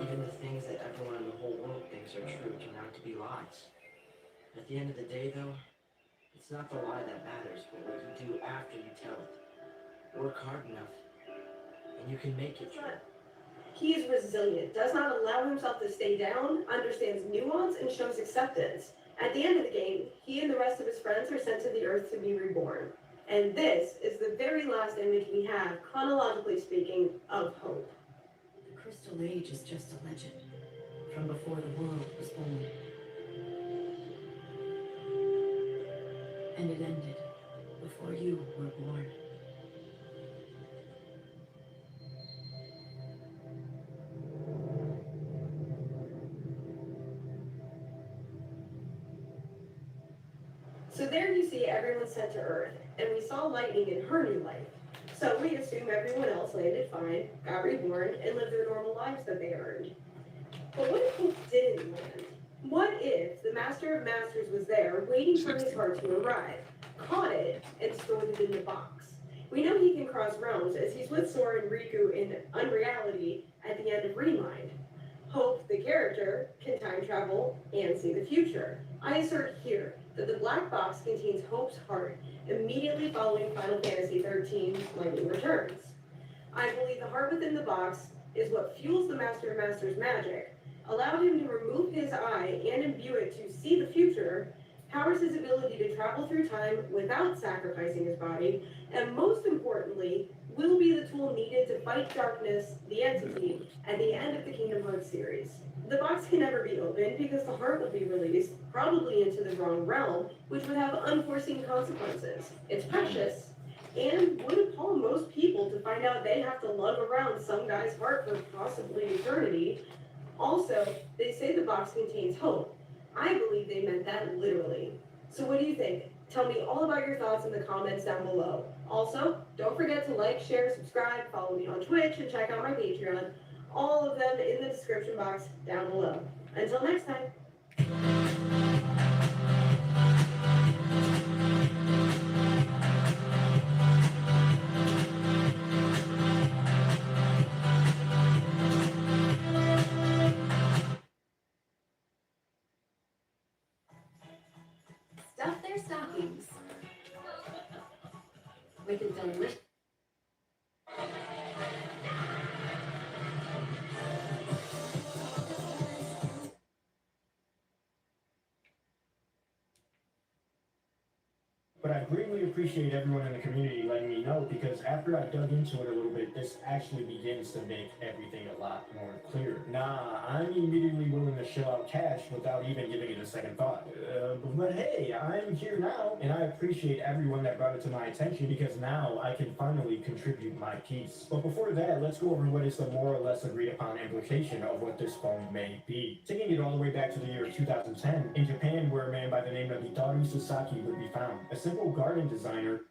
even the things that everyone in the whole world thinks are true turn out to be lies. At the end of the day, though, it's not the lie that matters, but what you do after you tell it. Work hard enough, and you can make it true. He is resilient, does not allow himself to stay down, understands nuance, and shows acceptance. At the end of the game, he and the rest of his friends are sent to the Earth to be reborn. And this is the very last image we have, chronologically speaking, of Hope. The Crystal Age is just a legend from before the world was born. And it ended before you were born. So there you see everyone sent to Earth, and we saw Lightning in her new life. So we assume everyone else landed fine, got reborn, and lived their normal lives that they earned. But what if Hope didn't land? What if the Master of Masters was there, waiting for his heart to arrive, caught it, and stored it in the box? We know he can cross realms, as he's with Sora and Riku in Unreality at the end of Remind. Hope, the character, can time travel and see the future. I assert here that the black box contains Hope's heart immediately following Final Fantasy XIII Lightning Returns. I believe the heart within the box is what fuels the Master of Masters magic, allowed him to remove his eye and imbue it to see the future, powers his ability to travel through time without sacrificing his body, and most importantly, will be the tool needed to fight darkness, the entity, at the end of the Kingdom Hearts series. The box can never be opened because the heart would be released, probably into the wrong realm, which would have unforeseen consequences. It's precious, and would appall most people to find out they have to lug around some guy's heart for possibly eternity. Also, they say the box contains hope. I believe they meant that literally. So what do you think? Tell me all about your thoughts in the comments down below. Also, don't forget to like, share, subscribe, follow me on Twitch, and check out my Patreon. All of them in the description box down below. Until next time. Stuff their stockings with a delicious. But I greatly appreciate everyone in the community letting me know, because after I dug into it a little bit, this actually begins to make everything a lot more clear. Nah, I'm immediately willing to shell out cash without even giving it a second thought. But hey, I'm here now, and I appreciate everyone that brought it to my attention, because now I can finally contribute my piece. But before that, let's go over what is the more or less agreed upon implication of what this phone may be. Taking it all the way back to the year 2010, in Japan, where a man by the name of Hitaru Sasaki would be found. A simple garden designer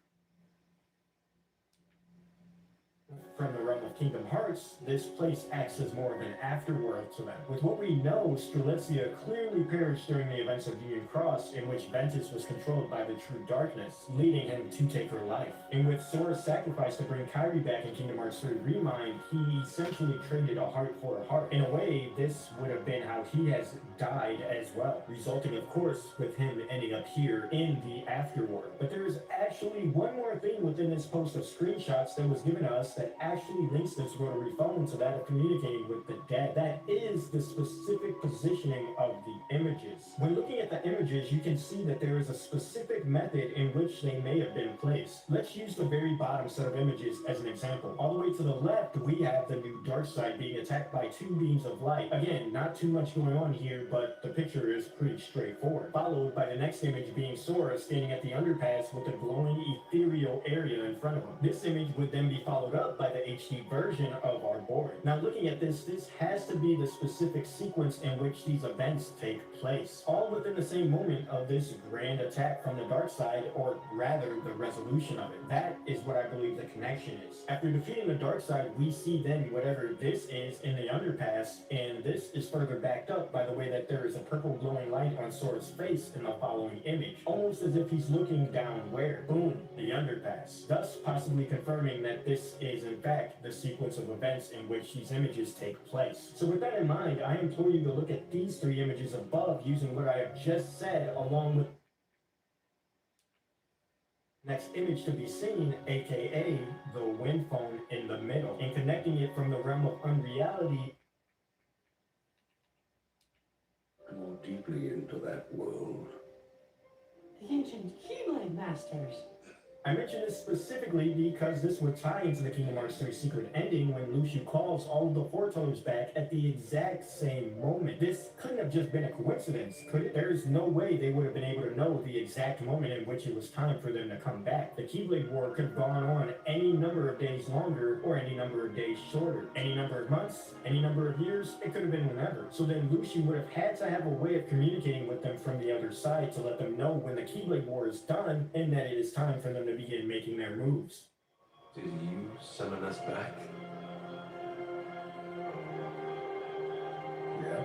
from the realm of Kingdom Hearts, this place acts as more of an afterworld to them. With what we know, Strelitzia clearly perished during the events of Union Cross, in which Ventus was controlled by the true darkness, leading him to take her life. And with Sora's sacrifice to bring Kairi back in Kingdom Hearts 3 Remind, he essentially traded a heart for a heart. In a way, this would have been how he has died as well, resulting, of course, with him ending up here in the afterworld. But there is actually one more thing within this post of screenshots that was given to us that actually links this rotary phone to that of communicating with the dead. That is the specific positioning of the images. When looking at the images, you can see that there is a specific method in which they may have been placed. Let's use the very bottom set of images as an example. All the way to the left, we have the new dark side being attacked by two beams of light. Again, not too much going on here, but the picture is pretty straightforward. Followed by the next image being Sora standing at the underpass with a glowing ethereal area in front of him. This image would then be followed up by the HD version of our board. Now looking at this has to be the specific sequence in which these events take place, all within the same moment of this grand attack from the dark side, or rather the resolution of it. That is what I believe the connection is. After defeating the dark side, we see then whatever this is in the underpass, and this is further backed up by the way that there is a purple glowing light on Sora's face in the following image, almost as if he's looking down where? Boom, the underpass, thus possibly confirming that this is in fact the sequence of events in which these images take place. So with that in mind, I implore you to look at these three images above using what I have just said, along with next image to be seen, aka the wind phone in the middle, and connecting it from the realm of unreality More deeply into that world. The ancient Keyblade Masters. I mention this specifically because this would tie into the Kingdom Hearts 3 secret ending when Lucio calls all of the Fortos back at the exact same moment. This couldn't have just been a coincidence, could it? There is no way they would have been able to know the exact moment in which it was time for them to come back. The Keyblade War could have gone on any number of days longer or any number of days shorter. Any number of months, any number of years, it could have been whenever. So then Lucio would have had to have a way of communicating with them from the other side to let them know when the Keyblade War is done and that it is time for them to begin making their moves. Did you summon us back? Yeah.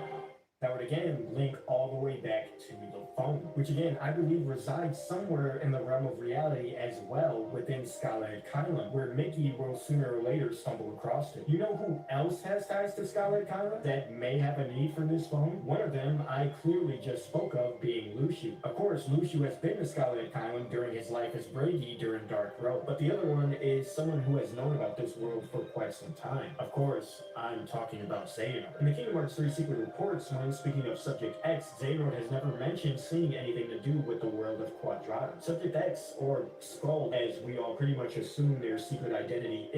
that would again link all the way back to the phone, which again I believe resides somewhere in the realm of reality as well within Skylight Kylan, where Mickey will sooner or later stumble across it. You know who else has ties to Skylight Kylan that may have a need for this phone? One of them I clearly just spoke of being Luciu. Of course, Luciu has been to Skylight Kylan during his life as Brady during Dark Road, but the other one is someone who has known about this world for quite some time. Of course, I'm talking about Xehanort. In the Kingdom Hearts 3 secret reports, when speaking of Subject X, Xehanort has never mentioned seeing anything to do with the world of Quadratum. Subject X, or Skull, as we all pretty much assume their secret identity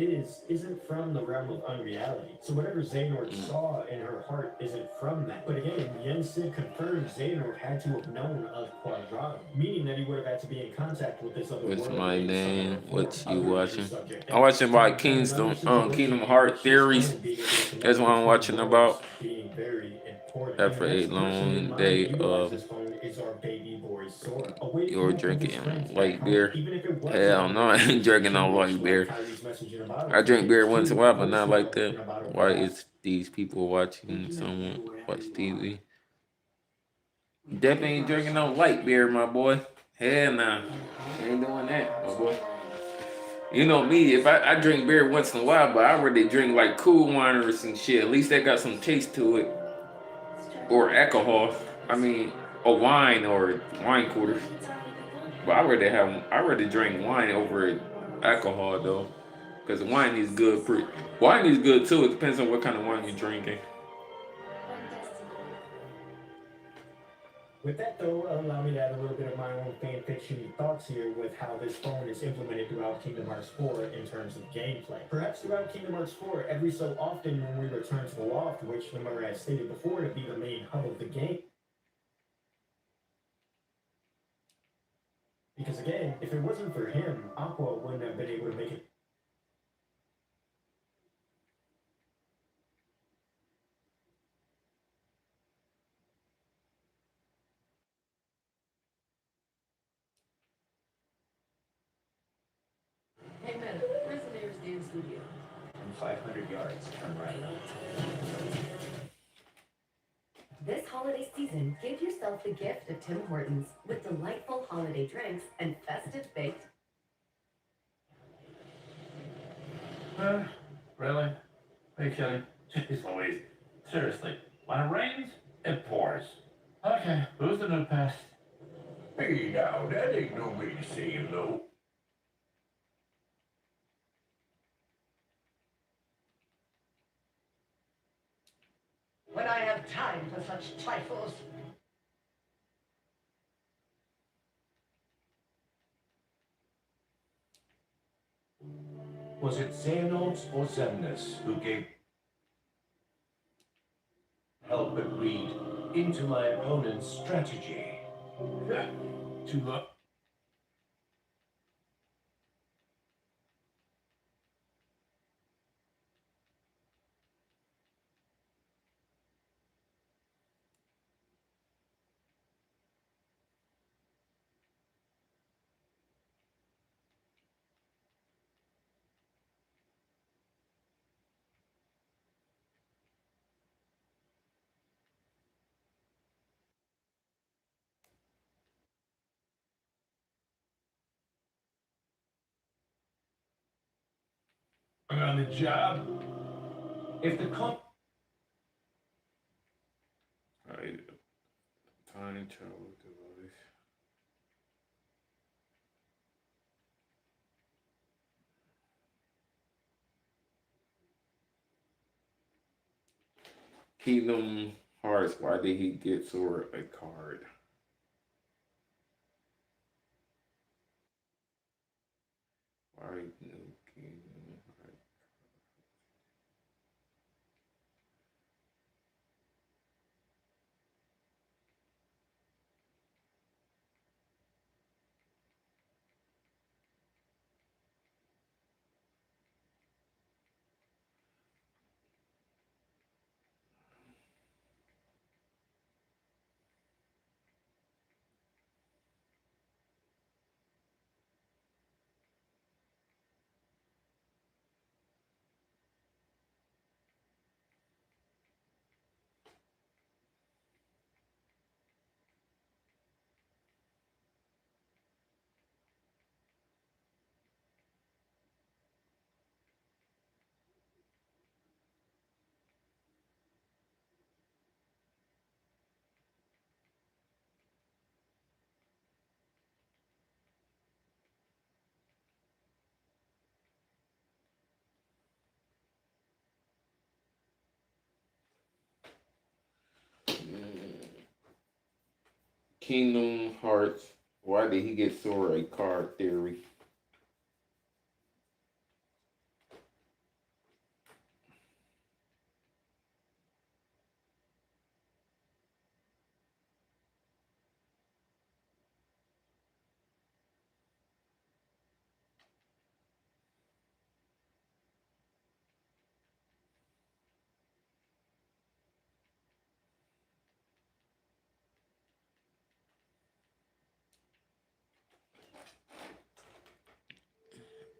isn't from the realm of unreality. So whatever Xehanort saw in her heart isn't from that. But again, Yen Sid confirmed Xehanort had to have known of Quadratum, meaning that he would have had to be in contact with this other What's world my in some name? other form, What you other than through watching? Subject I'm X. watching So about again, another Kingdom situation in Heart which this theories. phone being able to That's connect what I'm between watching worlds about. being very important. And the After a next person in long line to day utilize of this phone is our baby boy Sora, awaiting you're hope of his drinking friends back light home. beer. Even if it was Hell long no, I range ain't drinking no curious, light like beer. Kyrie's message in a bottle I drink today, beer once in a to while, but not like voicemail that. in a bottle Why glass. is these people watching Thinking of someone you wherever watch you are. TV? We Definitely pray ain't for our drinking no souls light beer, my boy. Hell nah. and hope Ain't doing for that, our my two boy. lives. You know me, if I drink beer once in a while, but I already drink like cool waters and shit. At least they got some taste to it. Or alcohol. I mean, a wine or wine coolers. But I already drink wine over alcohol though. Because wine is good. Wine is good too. It depends on what kind of wine you're drinking. With that, though, allow me to add a little bit of my own fan fiction thoughts here with how this phone is implemented throughout Kingdom Hearts 4 in terms of gameplay. Perhaps throughout Kingdom Hearts 4, every so often when we return to the loft, which, remember, I stated before to be the main hub of the game. Because again, if it wasn't for him, Aqua wouldn't have been able to make it. Hey, man, where's the nearest dance studio? In 500 yards, turn right. This holiday season, give yourself the gift of Tim Hortons with delightful holiday drinks and festive baked. Really? Are you kidding? Jeez Louise. Seriously, when it rains, it pours. Okay, who's the new pest? Hey now, that ain't no way to say hello. When I have time for such trifles. Was it Xehanort or Xemnas who gave help but read into my opponent's strategy? To look. On the job. If the Alright. Time travel device. Kingdom Hearts. Why did he get Sora a card? Why no Kingdom Hearts? Kingdom Hearts. Why did he get Sora a card theory?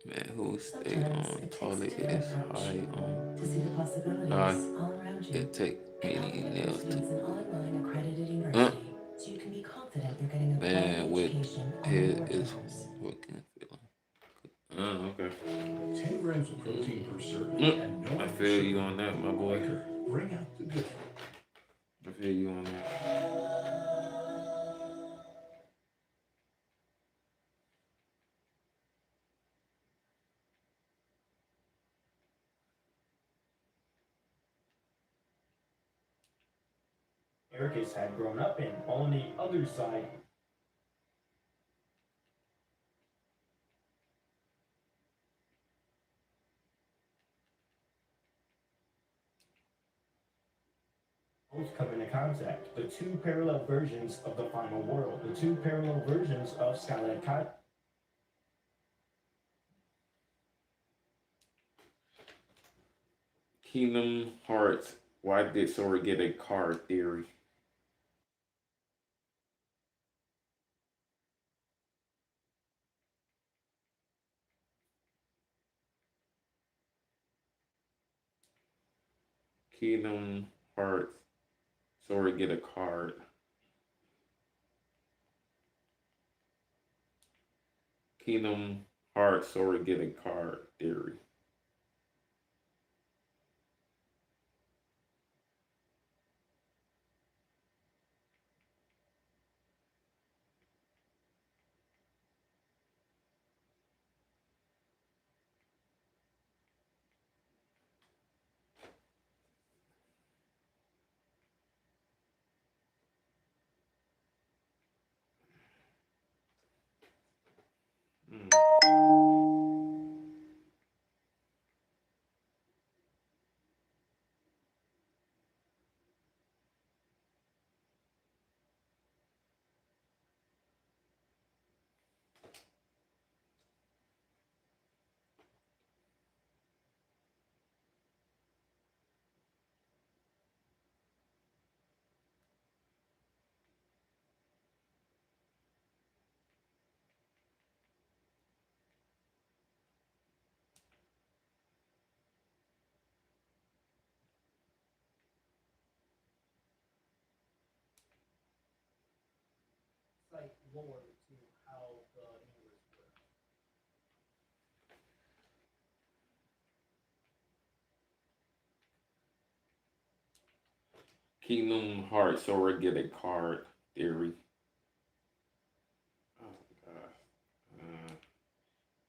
Man, who stay on toilet is high on To see the possibilities high. all around you. It take And many Alpha nails University to is an online accredited uh, university, so you can be confident you're getting a quality man with education on head your is terms. fucking feeling. Okay. 10 grams of protein per serving and no I added feel you sugar. on that, my boy. Quaker, bring out the good. I feel you on that. Ericus had grown up in. On the other side, both come into contact. The two parallel versions of the final world. The two parallel versions of Skyline Kai. Kingdom Hearts. Why did Sora get a card theory? Kingdom Hearts. Sora get a card. Kingdom Hearts. Sora get a card theory. Like lore to how the universe works. Kingdom Hearts. Sora get a card theory. Oh god.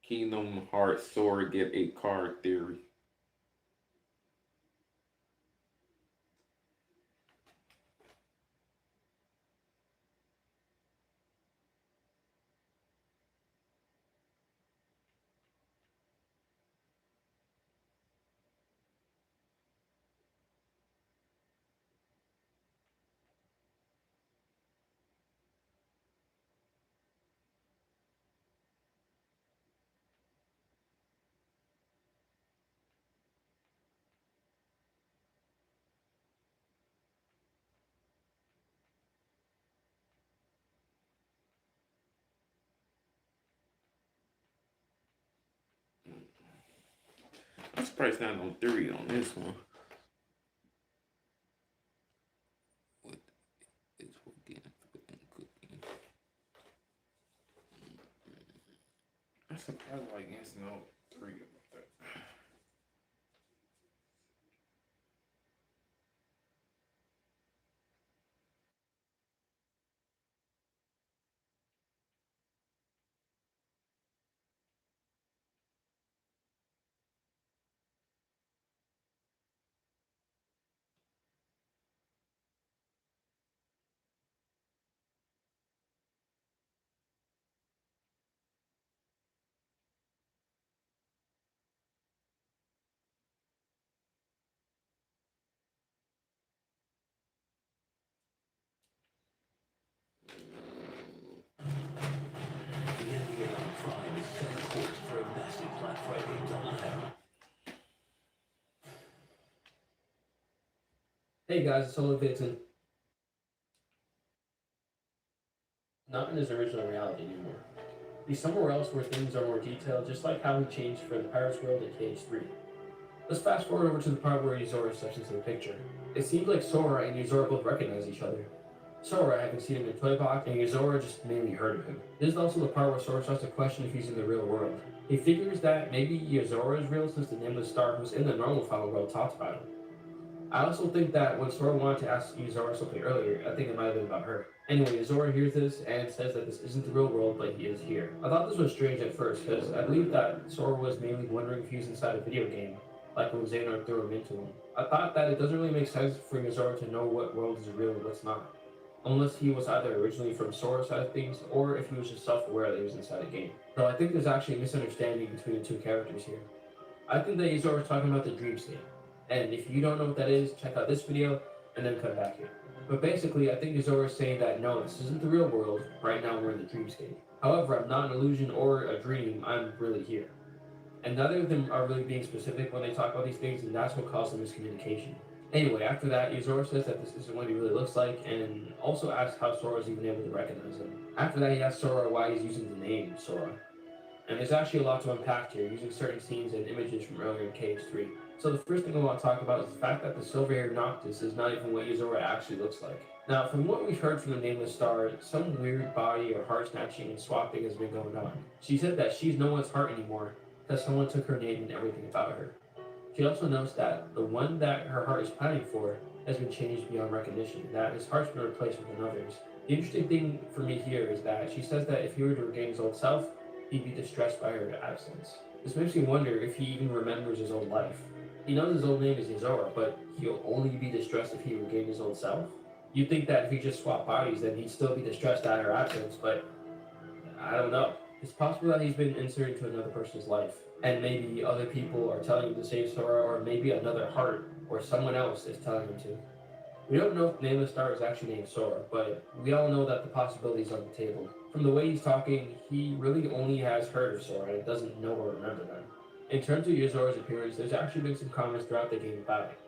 Kingdom Hearts. Sora get a card theory. I'm surprised not no theory on this one. What is getting cooking? I'm surprised like it's no theory about that. Hey guys, it's Solo Vincent. Not in his original reality anymore. He's somewhere else where things are more detailed, just like how he changed for the Pirate's World in KH3. Let's fast forward over to the part where Yuzora steps into the picture. It seems like Sora and Yuzora both recognize each other. Sora having seen him in Toy Box, and Yuzora just mainly heard of him. This is also the part where Sora starts to question if he's in the real world. He figures that maybe Yuzora is real since the nameless star who's in the normal final world talks about him. I also think that when Sora wanted to ask Yuzora something earlier, I think it might have been about her. Anyway, Yuzora hears this and says that this isn't the real world, but he is here. I thought this was strange at first, because I believe that Sora was mainly wondering if he was inside a video game, like when Xehanort threw him into him. I thought that it doesn't really make sense for Yuzora to know what world is real and what's not, unless he was either originally from Sora's side of things, or if he was just self-aware that he was inside a game. Though I think there's actually a misunderstanding between the two characters here. I think that Yuzora is talking about the dream state. And if you don't know what that is, check out this video and then come back here. But basically, I think Yuzora is saying that no, this isn't the real world. Right now, we're in the dreamscape. However, I'm not an illusion or a dream. I'm really here. And neither of them are really being specific when they talk about these things, and that's what caused the miscommunication. Anyway, after that, Yuzora says that this isn't what he really looks like, and also asks how Sora's even able to recognize him. After that, he asks Sora why he's using the name Sora. And there's actually a lot to unpack here, using certain scenes and images from earlier in KH3. So the first thing I want to talk about is the fact that the silver-haired Noctis is not even what Yuzora actually looks like. Now, from what we've heard from the Nameless Star, some weird body or heart snatching and swapping has been going on. She said that she's no one's heart anymore, because someone took her name and everything about her. She also notes that the one that her heart is pining for has been changed beyond recognition, that his heart's been replaced with another's. The interesting thing for me here is that she says that if he were to regain his old self, he'd be distressed by her absence. This makes me wonder if he even remembers his old life. He knows his old name is Yuzora, but he'll only be distressed if he regained his old self? You'd think that if he just swapped bodies, then he'd still be distressed at her absence, but I don't know. It's possible that he's been inserted into another person's life, and maybe other people are telling him to save Sora, or maybe another heart, or someone else is telling him to. We don't know if Nameless Star is actually named Sora, but we all know that the possibilities are on the table. From the way he's talking, he really only has heard of Sora and doesn't know or remember them. In terms of Yuzora's appearance, there's actually been some comments throughout the game about it.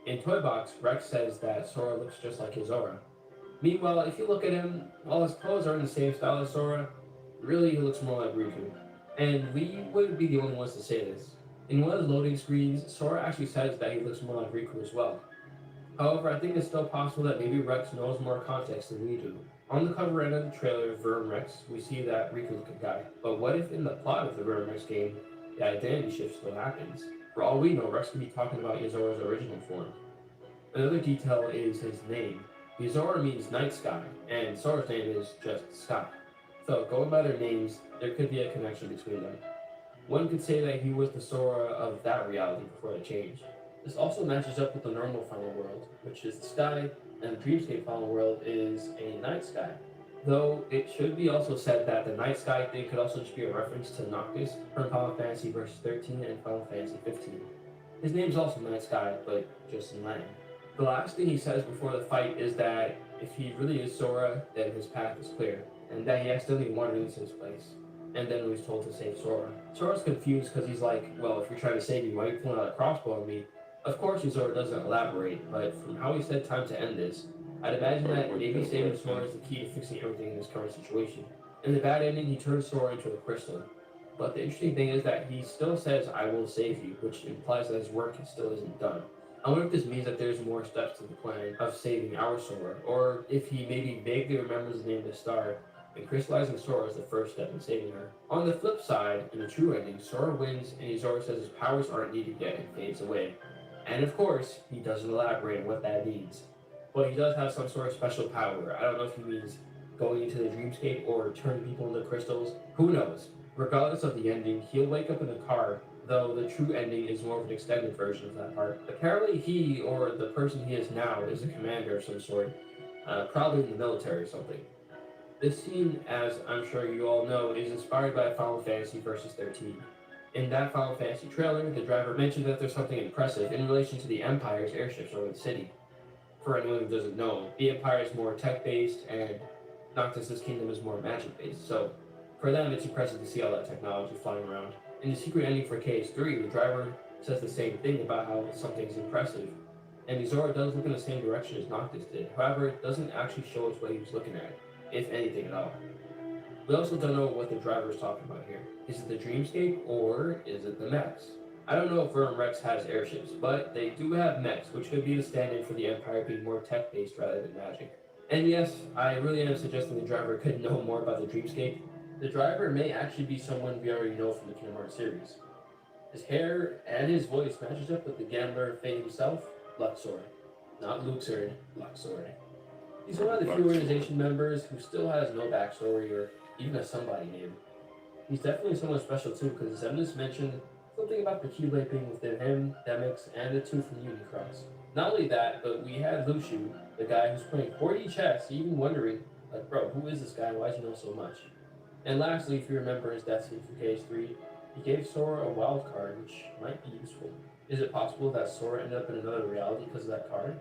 In Toy Box, Rex says that Sora looks just like Yuzora. Meanwhile, if you look at him, while his clothes are in the same style as Sora, really he looks more like Riku. And we wouldn't be the only ones to say this. In one of the loading screens, Sora actually says that he looks more like Riku as well. However, I think it's still possible that maybe Rex knows more context than we do. On the cover end of the trailer of Vern Rex, we see that Riku's a good guy. But what if in the plot of the Vern Rex game, the identity shift still happens? For all we know, Rex could be talking about Yuzora's original form. Another detail is his name. Yuzora means night sky, and Sora's name is just Sky. So, going by their names, there could be a connection between them. One could say that he was the Sora of that reality before the change. This also matches up with the normal final world, which is the sky, and the dreamscape final world is a night sky. Though it should be also said that the night sky thing could also just be a reference to Noctis from Final Fantasy Versus 13 and Final Fantasy 15. His name's also Night Sky, but just in Latin. The last thing he says before the fight is that if he really is Sora, then his path is clear, and that he accidentally wandered into his place. And then he was told to save Sora. Sora's confused because he's like, well, if you're trying to save me, why are you pulling out a crossbow on me? Of course, Yuzora doesn't elaborate, but from how he said time to end this, I'd imagine that maybe saving Sora is the key to fixing everything in his current situation. In the bad ending, he turns Sora into a crystal. But the interesting thing is that he still says, I will save you, which implies that his work still isn't done. I wonder if this means that there's more steps to the plan of saving our Sora, or if he maybe vaguely remembers the name of the star, and crystallizing Sora is the first step in saving her. On the flip side, in the true ending, Sora wins and Yuzora says his powers aren't needed yet and fades away. And of course, he doesn't elaborate on what that means. But he does have some sort of special power. I don't know if he means going into the dreamscape or turning people into crystals. Who knows? Regardless of the ending, he'll wake up in a car, though the true ending is more of an extended version of that part. Apparently he, or the person he is now, is a commander of some sort, probably in the military or something. This scene, as I'm sure you all know, is inspired by Final Fantasy Versus 13. In that Final Fantasy trailer, the driver mentioned that there's something impressive in relation to the Empire's airships over the city. For anyone who doesn't know, the Empire is more tech-based and Noctis' kingdom is more magic-based, so for them it's impressive to see all that technology flying around. In the secret ending for KH3, the driver says the same thing about how something's impressive. And Izora does look in the same direction as Noctis did. However, it doesn't actually show us what he was looking at, if anything at all. We also don't know what the driver is talking about here. Is it the Dreamscape or is it the mechs? I don't know if Verum Rex has airships, but they do have mechs, which could be the stand-in for the Empire being more tech-based rather than magic. And yes, I really am suggesting the driver could know more about the Dreamscape. The driver may actually be someone we already know from the Kingdom Hearts series. His hair and his voice matches up with the gambler Fate himself, Luxord. Not Luxord, Luxord. He's one of the few organization members who still has no backstory or even a somebody name. He's definitely someone special too, because Zemnis mentioned something about the Keyblade being within him, Demix, and the two from Unicross. Not only that, but we had Luciu, the guy who's playing 4D chess, even wondering, like, bro, who is this guy? Why does he know so much? And lastly, if you remember his destiny from KH3, he gave Sora a wild card, which might be useful. Is it possible that Sora ended up in another reality because of that card?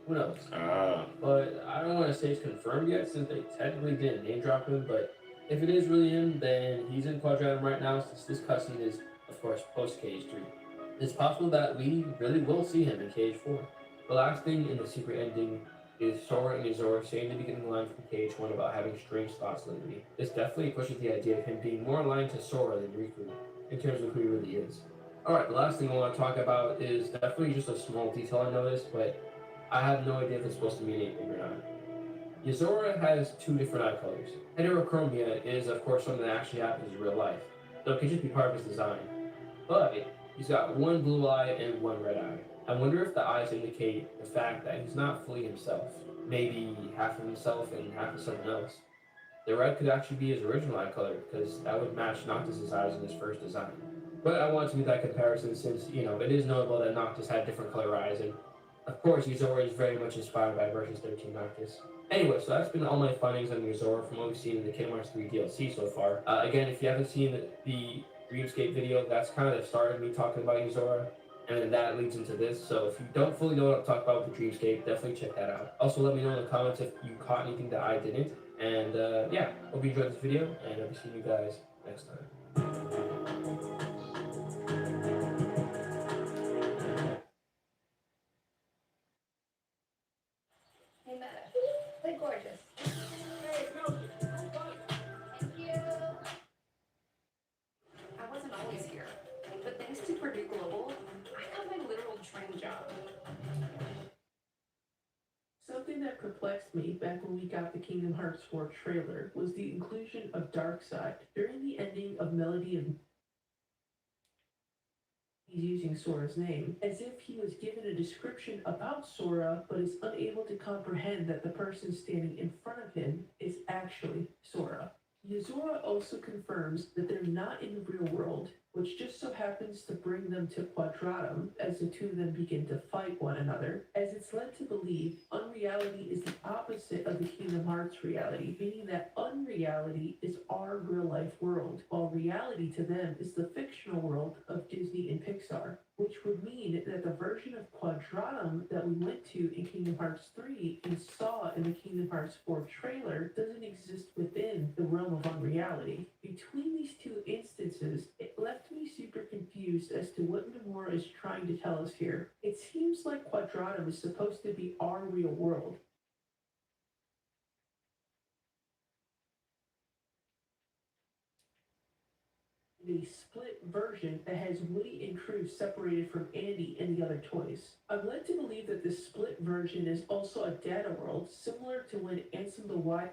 Who knows? But I don't want to say it's confirmed yet, since they technically didn't name drop him, but if it is really him, then he's in Quadratum right now, since this cutscene is, of course, post KH3. It's possible that we really will see him in KH4. The last thing in the secret ending is Sora and Izora saying the beginning line from KH1 about having strange thoughts lately. This definitely pushes the idea of him being more aligned to Sora than Riku, in terms of who he really is. Alright, the last thing I want to talk about is definitely just a small detail I noticed, but I have no idea if it's supposed to mean anything or not. Yozora has two different eye colors. Heterochromia is, of course, something that actually happens in real life, so it could just be part of his design. But he's got one blue eye and one red eye. I wonder if the eyes indicate the fact that he's not fully himself. Maybe half of himself and half of someone else. The red could actually be his original eye color, because that would match Noctis' eyes in his first design. But I want to make that comparison since, it is notable that Noctis had different color eyes, and of course, Yozora is very much inspired by Versus 13 Noctis. Anyway, so that's been all my findings on Yozora from what we've seen in the Kingdom Hearts 3 DLC so far. Again, if you haven't seen the Dreamscape video, that's kind of the start of me talking about Yozora, and then that leads into this. So if you don't fully know what I'm talking about with the Dreamscape, definitely check that out. Also, let me know in the comments if you caught anything that I didn't. And yeah, hope you enjoyed this video, and I'll be seeing you guys next time. Hey, Meta. Play gorgeous. Hey, no. Thank you. I wasn't always here, but thanks to Purdue Global, I got my literal dream job. Something that perplexed me back when we got the Kingdom Hearts 4 trailer was the inclusion of Darkseid. During the ending of Melody of he's using Sora's name, as if he was given a description about Sora, but is unable to comprehend that the person standing in front of him is actually Sora. Yozora also confirms that they're not in the real world, which just so happens to bring them to Quadratum as the two of them begin to fight one another, as it's led to believe unreality is the opposite of the Kingdom Hearts reality, meaning that unreality is our real-life world, while reality to them is the fictional world of Disney and Pixar, which would mean that the version of Quadratum that we went to in Kingdom Hearts 3 and saw in the Kingdom Hearts 4 trailer doesn't exist within the realm of unreality. Between these two instances, it left me super confused as to what Nomura is trying to tell us here. It seems like Quadratum is supposed to be our real world, a split version that has Woody and Cruz separated from Andy and the other toys. I'm led to believe that this split version is also a data world, similar to when Ansem the Wild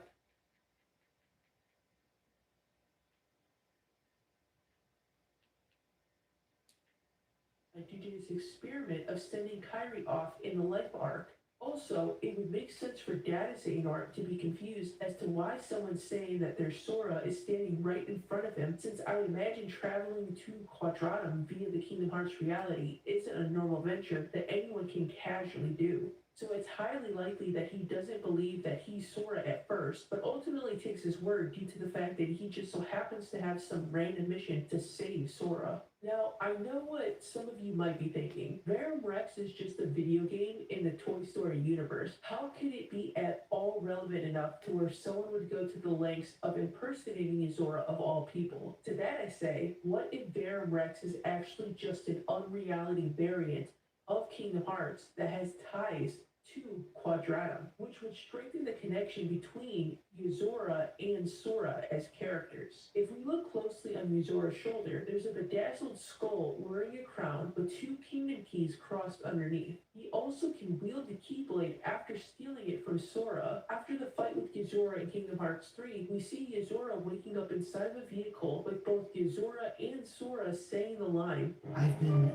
due to his experiment of sending Kyrie off in the life arc. Also, it would make sense for Data Xehanort to be confused as to why someone saying that their Sora is standing right in front of him, since I would imagine traveling to Quadratum via the Kingdom Hearts reality isn't a normal venture that anyone can casually do. So it's highly likely that he doesn't believe that he's Sora at first, but ultimately takes his word due to the fact that he just so happens to have some random mission to save Sora. Now, I know what some of you might be thinking. Verum Rex is just a video game in the Toy Story universe. How could it be at all relevant enough to where someone would go to the lengths of impersonating Zora of all people? To that I say, what if Verum Rex is actually just an unreality variant of Kingdom Hearts that has ties to Quadratum, which would strengthen the connection between Yuzora and Sora as characters. If we look closely on Yuzora's shoulder, there's a bedazzled skull wearing a crown with two kingdom keys crossed underneath. He also can wield the Keyblade after stealing it from Sora. After the fight with Yuzora in Kingdom Hearts 3, we see Yuzora waking up inside of a vehicle with both Yuzora and Sora saying the line, I've been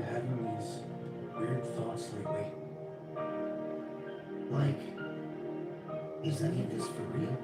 having these weird thoughts lately. Like, is any of this for real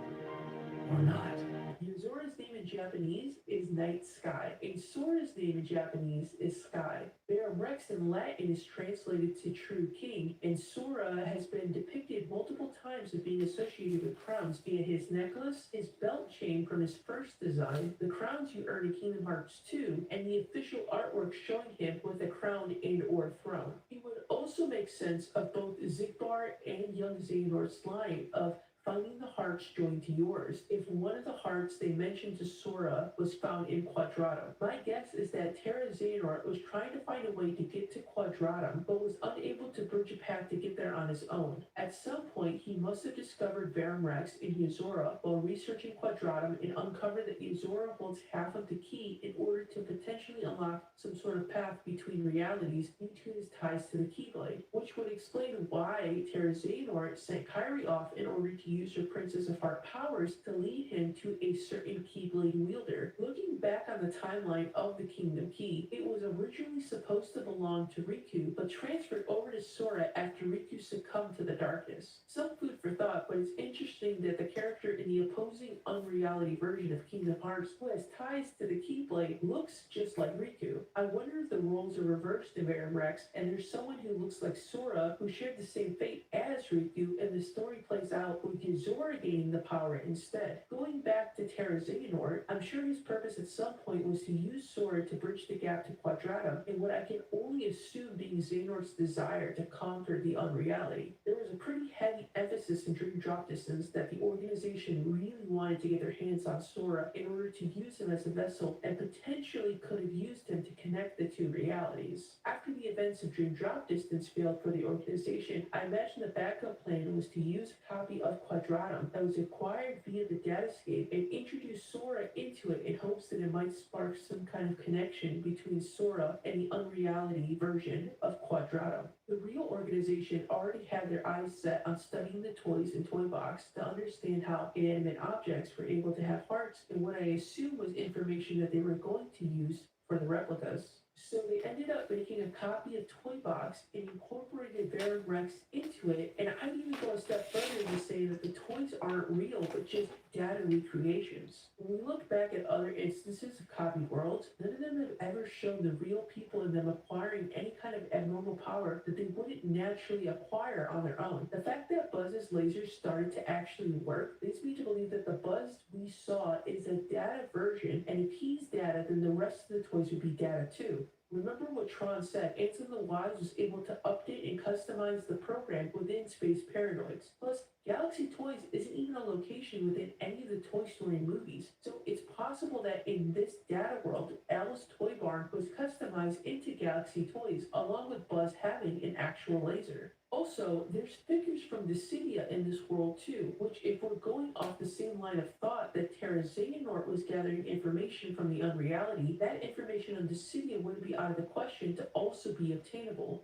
or not? Yuzora's name in Japanese is Night Sky, and Sora's name in Japanese is Sky. Baron Rex in Latin is translated to True King, and Sora has been depicted multiple times as being associated with crowns via his necklace, his belt chain from his first design, the crowns you earn in Kingdom Hearts 2, and the official artwork showing him with a crown and or throne. It would also make sense of both Zigbar and young Xehanort's line of finding the hearts joined to yours, if one of the hearts they mentioned to Sora was found in Quadratum. My guess is that Terra Xehanort was trying to find a way to get to Quadratum, but was unable to bridge a path to get there on his own. At some point, he must have discovered Baron Rex in Yuzora while researching Quadratum and uncovered that Yuzora holds half of the key in order to potentially unlock some sort of path between realities due to his ties to the Keyblade, which would explain why Terra Xehanort sent Kairi off in order to use her Princess of Heart powers to lead him to a certain Keyblade wielder. Looking back on the timeline of the Kingdom Key, it was originally supposed to belong to Riku, but transferred over to Sora after Riku succumbed to the darkness. Some food for thought, but it's interesting that the character in the opposing unreality version of Kingdom Hearts, who has ties to the Keyblade, looks just like Riku. I wonder if the roles are reversed in Baron Rex, and there's someone who looks like Sora who shared the same fate as Riku, and the story plays out with Zora gaining the power instead. Going back to Terra Xehanort, I'm sure his purpose at some point was to use Sora to bridge the gap to Quadratum, and what I can only assume being Xehanort's desire to conquer the unreality. There was a pretty heavy emphasis in Dream Drop Distance that the organization really wanted to get their hands on Sora in order to use him as a vessel and potentially could have used him to connect the two realities. After the events of Dream Drop Distance failed for the organization, I imagine the backup plan was to use a copy of Quadratum that was acquired via the datascape and introduce Sora into it in hopes that it might spark some kind of connection between Sora and the unreality version of Quadratum. The real organization already had their eyes set on studying the toys in Toy Box to understand how inanimate objects were able to have hearts, and what I assume was information that they were going to use for the replicas. So they ended up making a copy of Toy Box and incorporated Baron Rex into it, and I'd even go a step further to say that the toys aren't real, but just data recreations. When we look back at other instances of copy worlds, none of them have ever shown the real people in them acquiring any kind of abnormal power that they wouldn't naturally acquire on their own. The fact that Buzz's lasers started to actually work leads me to believe that the Buzz we saw is a data version, and if he's data, then the rest of the toys would be data too. Remember what Tron said, Ansem the Wise was able to update and customize the program within Space Paranoids. Plus, Galaxy Toys isn't even a location within any of the Toy Story movies, so it's possible that in this data world, Alice Toy Barn was customized into Galaxy Toys, along with Buzz having an actual laser. Also, there's figures from Dissidia in this world too, which if we're going off the same line of thought that Terra Xehanort was gathering information from the unreality, that information on Dissidia wouldn't be out of the question to also be obtainable.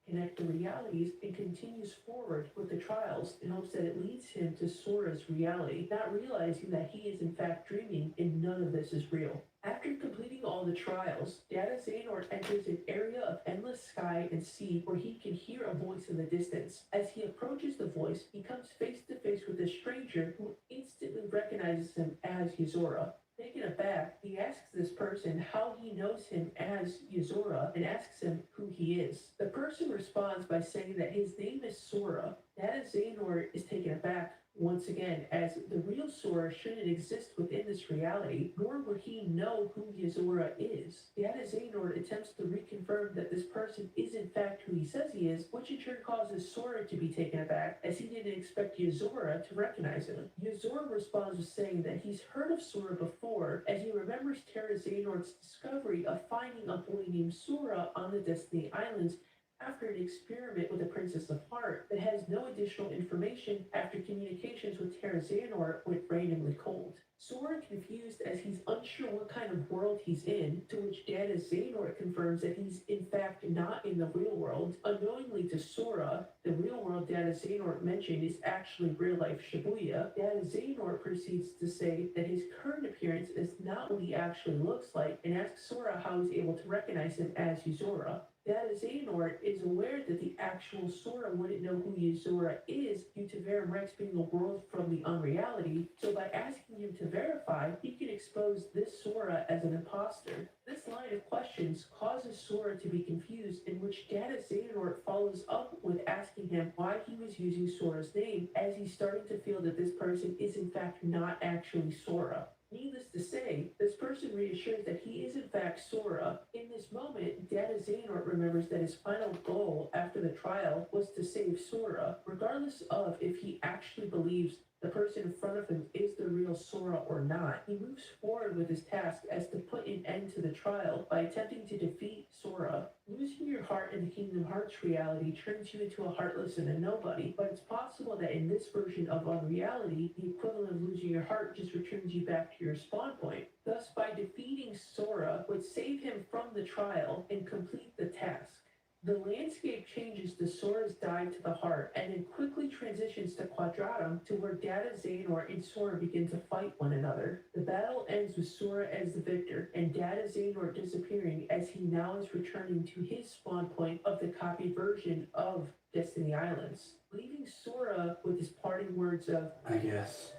Connect the realities and continues forward with the trials in hopes that it leads him to Sora's reality, not realizing that he is in fact dreaming and none of this is real. After completing all the trials, Data Xehanort enters an area of endless sky and sea where he can hear a voice in the distance. As he approaches the voice, he comes face to face with a stranger who instantly recognizes him as Yuzora. Taken aback, he asks this person how he knows him as Yuzora and asks him who he is. The person responds by saying that his name is Sora. Data Xehanort is taken aback, Once again, as the real Sora shouldn't exist within this reality, nor would he know who Yozora is. Data Xehanort attempts to reconfirm that this person is in fact who he says he is, which in turn causes Sora to be taken aback, as he didn't expect Yozora to recognize him. Yozora responds with saying that he's heard of Sora before, as he remembers Terra Xehanort's discovery of finding a boy named Sora on the Destiny Islands after an experiment with the Princess of Heart that has no additional information after communications with Terra Xehanort went randomly cold. Sora confused as he's unsure what kind of world he's in, to which Data Xehanort confirms that he's in fact not in the real world. Unknowingly to Sora, the real world Data Xehanort mentioned is actually real-life Shibuya. Data Xehanort proceeds to say that his current appearance is not what he actually looks like, and asks Sora how he's able to recognize him as Yuzora. Data Xehanort is aware that the actual Sora wouldn't know who Yuzora is due to Verum Rex being a world from the unreality, so by asking him to verify, he can expose this Sora as an imposter. This line of questions causes Sora to be confused, in which Data Xehanort follows up with asking him why he was using Sora's name, as he's starting to feel that this person is in fact not actually Sora. Needless to say, this person reassures that he is in fact Sora. In this moment, Data Xehanort remembers that his final goal after the trial was to save Sora, regardless of if he actually believes the person in front of him is the real Sora or not. He moves forward with his task as to put an end to the trial by attempting to defeat Sora. Losing your heart in the Kingdom Hearts reality turns you into a heartless and a nobody, but it's possible that in this version of unreality, the equivalent of losing your heart just returns you back to your spawn point. Thus, by defeating Sora would save him from the trial and complete the task. The landscape changes to Sora's dive to the heart, and then quickly transitions to Quadratum, to where Data Xehanort and Sora begin to fight one another. The battle ends with Sora as the victor, and Data Xehanort disappearing, as he now is returning to his spawn point of the copied version of Destiny Islands, leaving Sora with his parting words of, I guess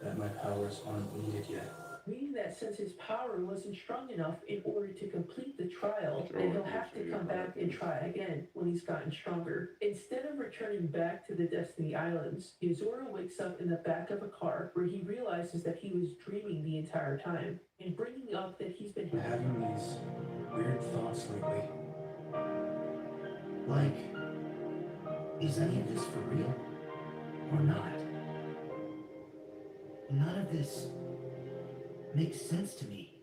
that my powers aren't needed yet. Meaning that since his power wasn't strong enough in order to complete the trial, then he'll have to come back and try again when he's gotten stronger. Instead of returning back to the Destiny Islands, Yuzora wakes up in the back of a car where he realizes that he was dreaming the entire time, and bringing up that he's been having these weird thoughts lately. Like, is any of this for real? Or not? None of this makes sense to me.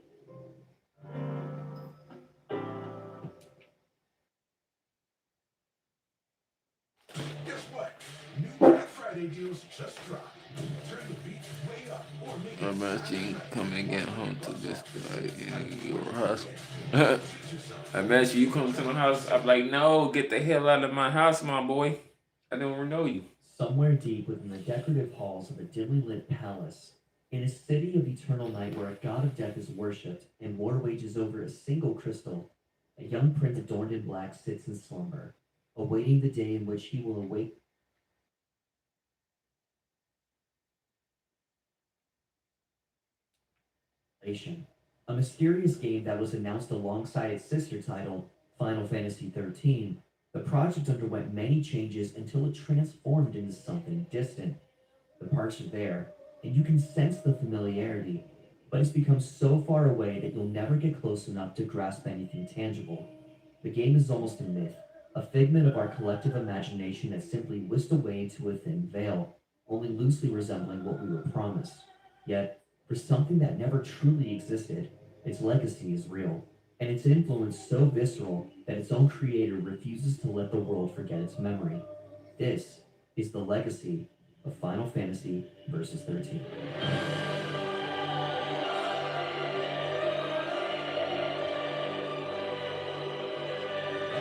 Guess what? New Black Friday deals just dropped. Turn the beats way up or make it Imagine coming and get home to this guy in your house. Imagine you come to my house. I'm like, no, get the hell out of my house, my boy. I don't know you. Somewhere deep within the decorative halls of a dimly lit palace, in a city of eternal night where a god of death is worshipped and war wages over a single crystal, a young prince adorned in black sits in slumber, awaiting the day in which he will awake. A mysterious game that was announced alongside its sister title, Final Fantasy XIII, the project underwent many changes until it transformed into something distant. The parts are there, and you can sense the familiarity, but it's become so far away that you'll never get close enough to grasp anything tangible. The game is almost a myth, a figment of our collective imagination that simply whisked away into a thin veil, only loosely resembling what we were promised. Yet, for something that never truly existed, its legacy is real, and its influence so visceral that its own creator refuses to let the world forget its memory. This is the legacy of Final Fantasy Versus 13.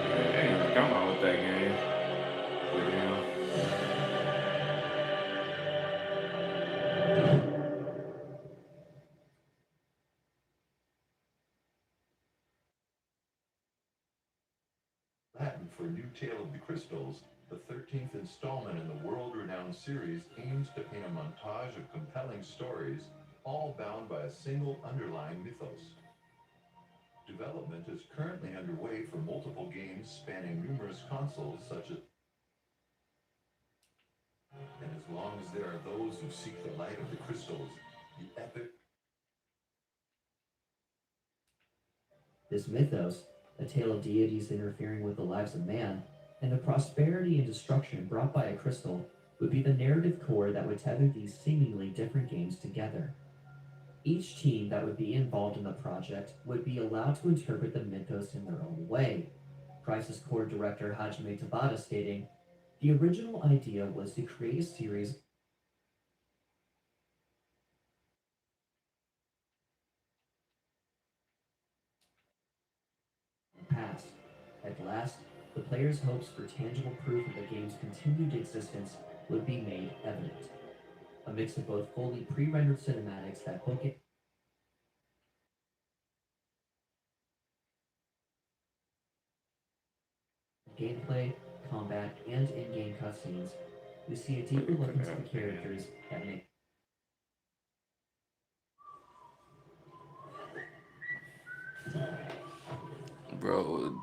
Hey, come on with that game. But, Latin for New Tale of the Crystals, the 13th installment in the world-renowned series aims to paint a montage of compelling stories, all bound by a single underlying mythos. Development is currently underway for multiple games spanning numerous consoles such as And as long as there are those who seek the light of the crystals, the epic. This mythos, a tale of deities interfering with the lives of man, and the prosperity and destruction brought by a crystal, would be the narrative core that would tether these seemingly different games together. Each team that would be involved in the project would be allowed to interpret the mythos in their own way. Crisis Core director Hajime Tabata stating, the original idea was to create a series past. At last, the players' hopes for tangible proof of the game's continued existence would be made evident. A mix of both fully pre-rendered cinematics that book it gameplay, combat, and in-game cutscenes, we see a deeper look into the characters that make Bro,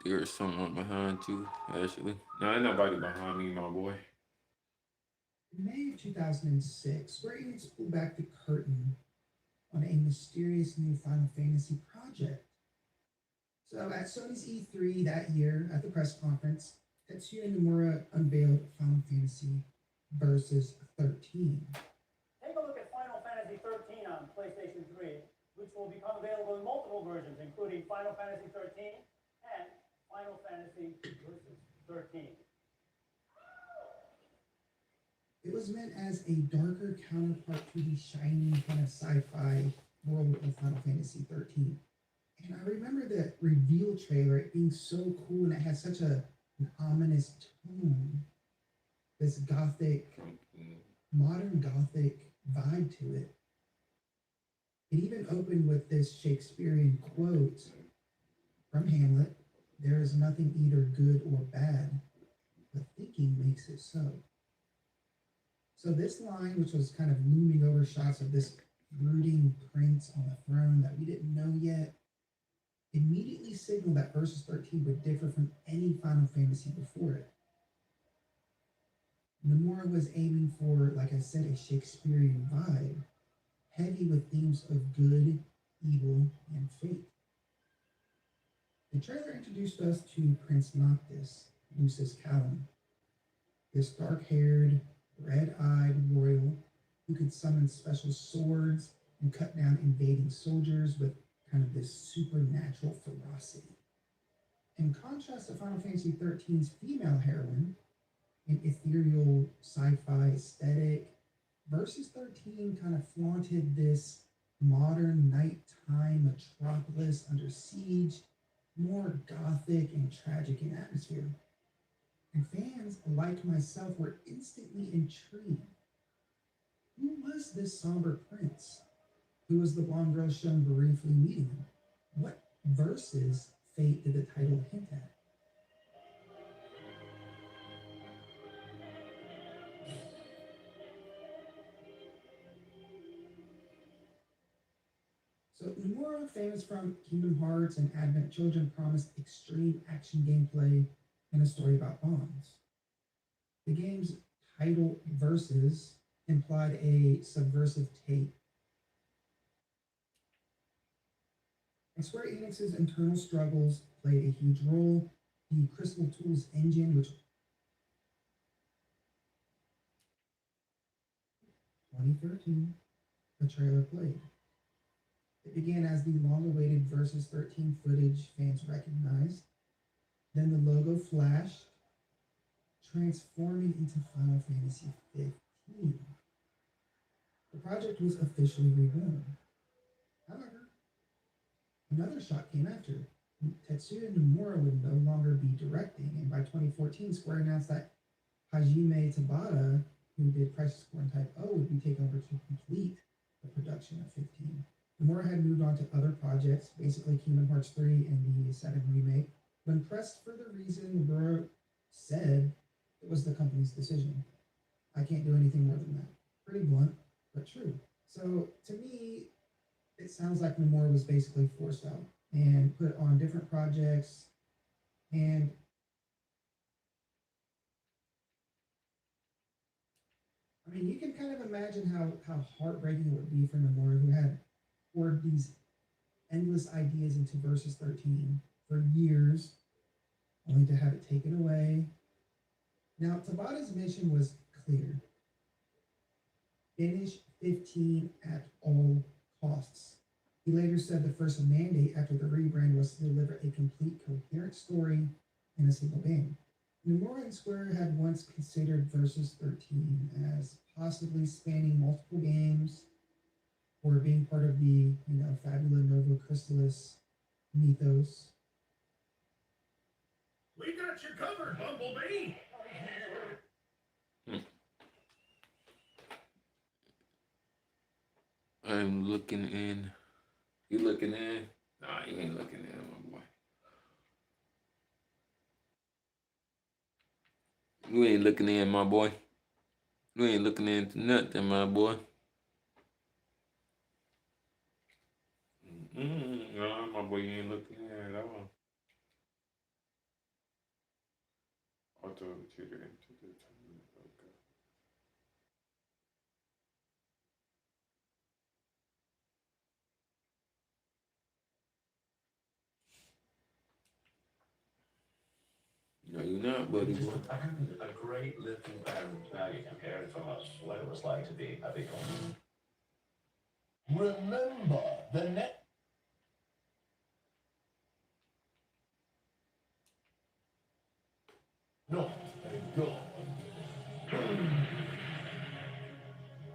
there's someone behind you, actually. No, ain't nobody behind me, my boy. In May of 2006, Square Enix pulled back the curtain on a mysterious new Final Fantasy project. So at Sony's E3 that year, at the press conference, Tetsuya Nomura unveiled Final Fantasy Versus 13. Take a look at Final Fantasy 13 on PlayStation 3, which will become available in multiple versions, including Final Fantasy 13 and Final Fantasy Versus 13. It was meant as a darker counterpart to the shiny kind of sci-fi world of Final Fantasy 13. And I remember the reveal trailer, it being so cool, and it had such an ominous tone. This gothic, modern gothic vibe to it. It even opened with this Shakespearean quote from Hamlet, there is nothing either good or bad, but thinking makes it so. So this line, which was kind of looming over shots of this brooding prince on the throne that we didn't know yet, immediately signaled that Versus 13 would differ from any Final Fantasy before it. Nomura was aiming for, like I said, a Shakespearean vibe, heavy with themes of good, evil, and fate. The trailer introduced us to Prince Noctis, Lucis Callum, this dark-haired, red-eyed royal who could summon special swords and cut down invading soldiers with kind of this supernatural ferocity. In contrast to Final Fantasy XIII's female heroine, an ethereal sci-fi aesthetic, Versus 13 kind of flaunted this modern nighttime metropolis under siege, more gothic and tragic in atmosphere. And fans like myself were instantly intrigued. Who was this somber prince? Who was the blonde girl shown briefly meeting him? What versus fate did the title hint at? So Nomura, famous from Kingdom Hearts and Advent Children, promised extreme action gameplay and a story about bonds. The game's title, Versus, implied a subversive take. And Square Enix's internal struggles played a huge role. The Crystal Tools engine, which 2013, the trailer played. It began as the long-awaited Versus 13 footage fans recognized. Then the logo flashed, transforming into Final Fantasy 15. The project was officially reborn. However, another shot came after. Tetsuya Nomura would no longer be directing, and by 2014, Square announced that Hajime Tabata, who did Crisis Core and Type O, would be taken over to complete the production of 15. Nomura had moved on to other projects, basically Kingdom Hearts 3 and the 7 remake. When pressed for the reason, Nomura said it was the company's decision. I can't do anything more than that. Pretty blunt, but true. So to me, it sounds like Nomura was basically forced out and put on different projects. And I mean, you can kind of imagine how heartbreaking it would be for Nomura, who had poured these endless ideas into Versus 13 for years, only to have it taken away. Now, Tabata's mission was clear: finish 15 at all costs. He later said the first mandate after the rebrand was to deliver a complete, coherent story in a single game. Nomura and Square had once considered Versus 13 as possibly spanning multiple games or being part of the, Fabula Nova Crystallis mythos. We got you covered, Bumblebee. I'm looking in. You looking in? Nah, you ain't looking in, my boy. You ain't looking in, my boy. You ain't looking into nothing, my boy. No, my boy, you ain't looking in at all. Auto tutor into the okay. No, you're not, buddy boy. I had a great little now you compare it to what it was like to be a big one. Remember the net. Not a god.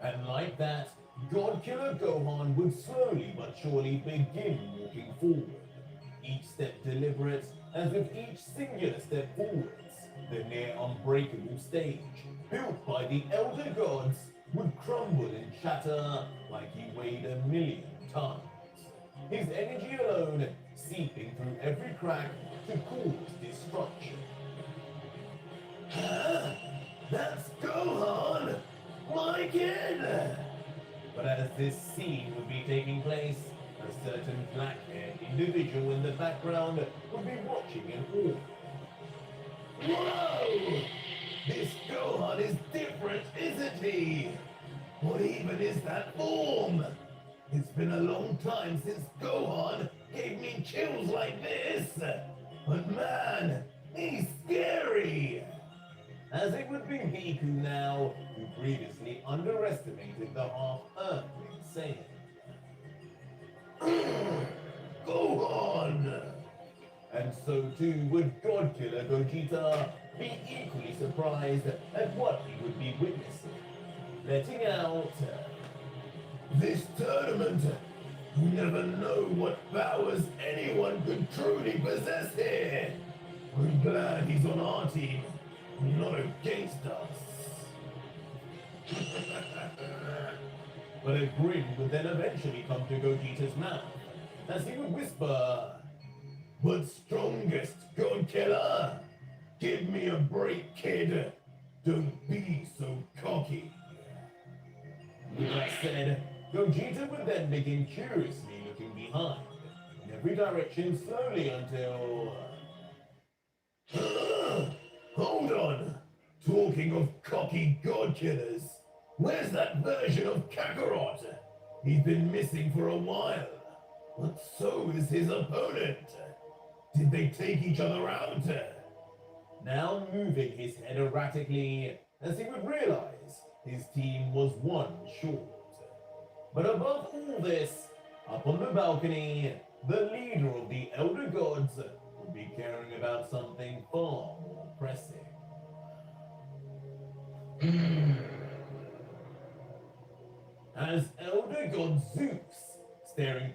And like that, God Killer Gohan would slowly but surely begin walking forward. Each step deliberate, as with each singular step forwards, the near unbreakable stage, built by the Elder Gods, would crumble and shatter like he weighed 1,000,000 tons. His energy alone seeping through every crack to cause destruction. That's Gohan! My kid! But as this scene would be taking place, a certain black-haired individual in the background would be watching in awe. Whoa! This Gohan is different, isn't he? What even is that form? It's been a long time since Gohan gave me chills like this. But man, he's scary! As it would be Miku now, who previously underestimated the half-earthling Saiyan. Gohan! And so too would God-Killer Gogeta be equally surprised at what he would be witnessing. Letting out... This tournament, you never know what powers anyone could truly possess here. I'm glad he's on our team, not against us. But a grin would then eventually come to Gogeta's mouth, as he would whisper, "But strongest, God Killer? Give me a break, kid. Don't be so cocky." With that said, Gogeta would then begin curiously looking behind, in every direction slowly until... Hold on! Talking of cocky god killers, where's that version of Kakarot? He's been missing for a while, but so is his opponent. Did they take each other out? Now moving his head erratically, as he would realize his team was one short. But above all this, up on the balcony, the leader of the Elder Gods would be caring about something far more pressing. As Elder God Zeus, staring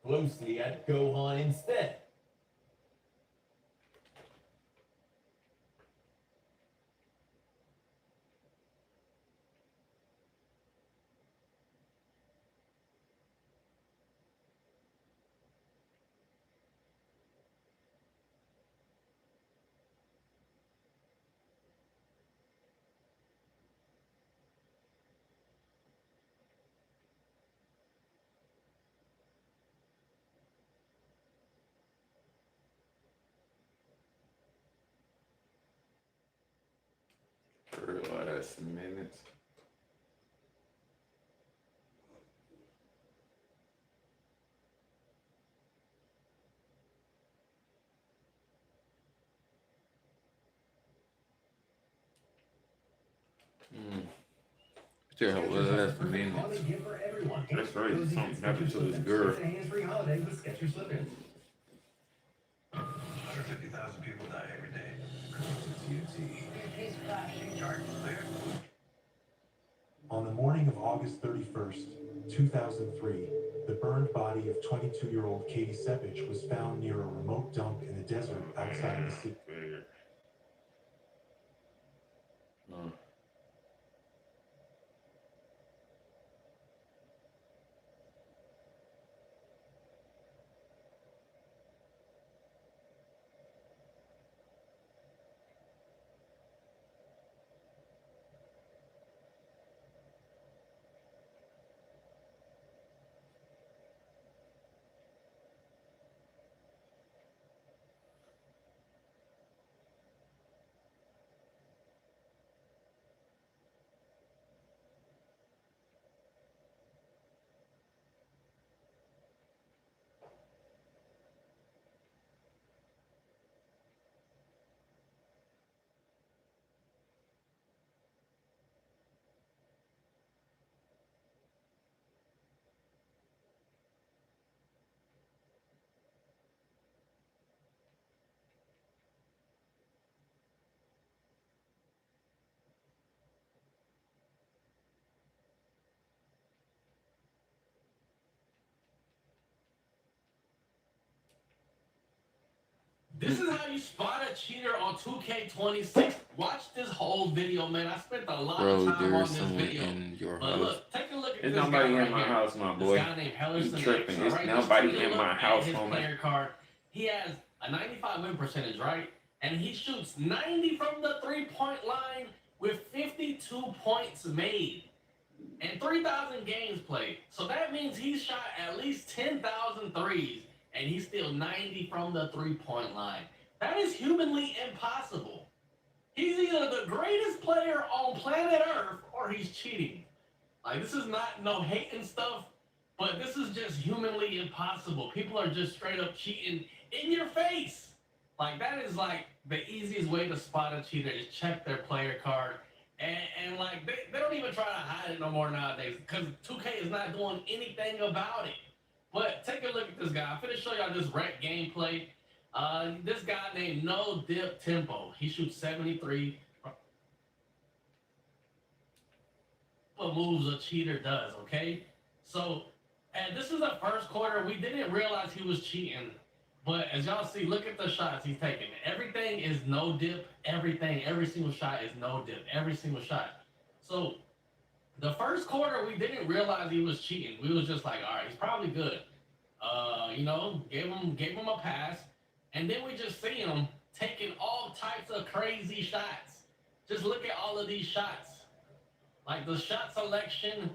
Lucy at Gohan instead. For last minutes. Tell her what last minutes. That's right. Something happened to this girl. 150,000 people die every day. On the morning of August 31st, 2003, the burned body of 22-year-old Katie Sepich was found near a remote dump in the desert outside of the city. This is how you spot a cheater on 2K26. Watch this whole video, man. I spent a lot of time on this video. In your But house. look, take a look at It's this nobody guy right in my here. house, my This boy. guy named You Hellerson tripping. X, It's right? nobody Just take a in my look house, at his homie. player card. He has a 95 win percentage, right? And he shoots 90 from the three-point line with 52 points made and 3,000 games played. So that means he's shot at least 10,000 threes, and he's still 90 from the three-point line. That is humanly impossible. He's either the greatest player on planet Earth or he's cheating. Like, this is not no hating stuff, but this is just humanly impossible. People are just straight up cheating in your face. Like, that is like the easiest way to spot a cheater is check their player card. And like, they don't even try to hide it no more nowadays because 2K is not doing anything about it. But take a look at this guy. I'm finna show y'all this rec gameplay. This guy named No Dip Tempo. He shoots 73 moves a cheater does, okay? So, and this is the first quarter. We didn't realize he was cheating. But as y'all see, look at the shots he's taking. Everything is no dip. Everything, every single shot is no dip. Every single shot. So, the first quarter, we didn't realize he was cheating. We was just like, all right, he's probably good. You know, gave him a pass. And then we just see him taking all types of crazy shots. Just look at all of these shots. Like the shot selection,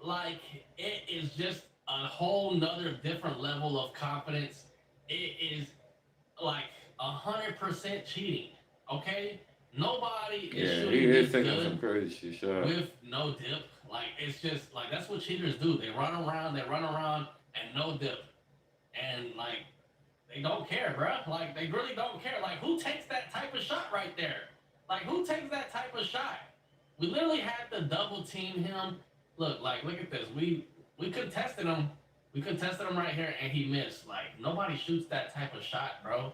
like it is just a whole nother different level of confidence. It is like 100% cheating. Okay, nobody is Yeah, shooting he is this taking good some crazy shots. with no dip. Like it's just like that's what cheaters do. They run around and no dip, and like they don't care, bro. Like they really don't care. Like who takes that type of shot right there? Like who takes that type of shot? We literally had to double team him. Look at this. We contested him. We contested him right here, and he missed. Like nobody shoots that type of shot, bro.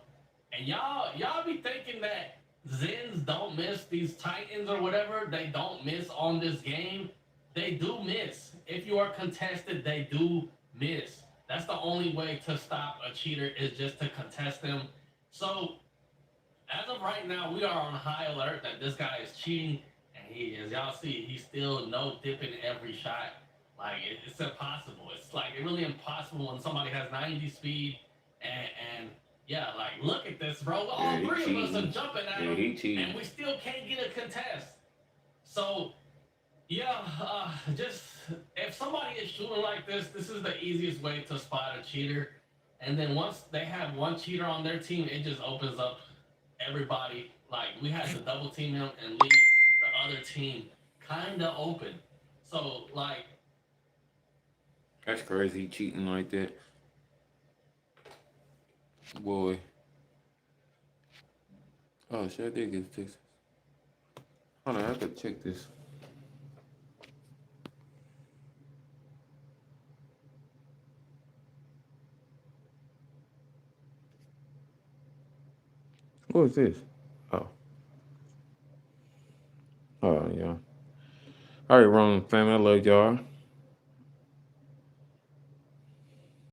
And y'all be thinking that Zens don't miss, these Titans or whatever. They don't miss on this game. They do miss. If you are contested, they do miss. That's the only way to stop a cheater is just to contest them. So as of right now, we are on high alert that this guy is cheating, and he, as y'all see, he's still no dipping every shot. Like it's impossible. It's like really impossible when somebody has 90 speed, and yeah, like look at this, bro. All Yeah, he three of us are cheating. jumping at Yeah, him, he cheating. and we still can't get a contest. So yeah, just if somebody is shooting like this is the easiest way to spot a cheater. And then once they have one cheater on their team, it just opens up everybody. Like we had to double team him and leave the other team kind of open. So like, That's crazy, cheating like that. Boy. Oh, shit, I did get Texas. Hold on, I have to check this. What is this? Oh. Oh, yeah. All right, wrong family. I love y'all.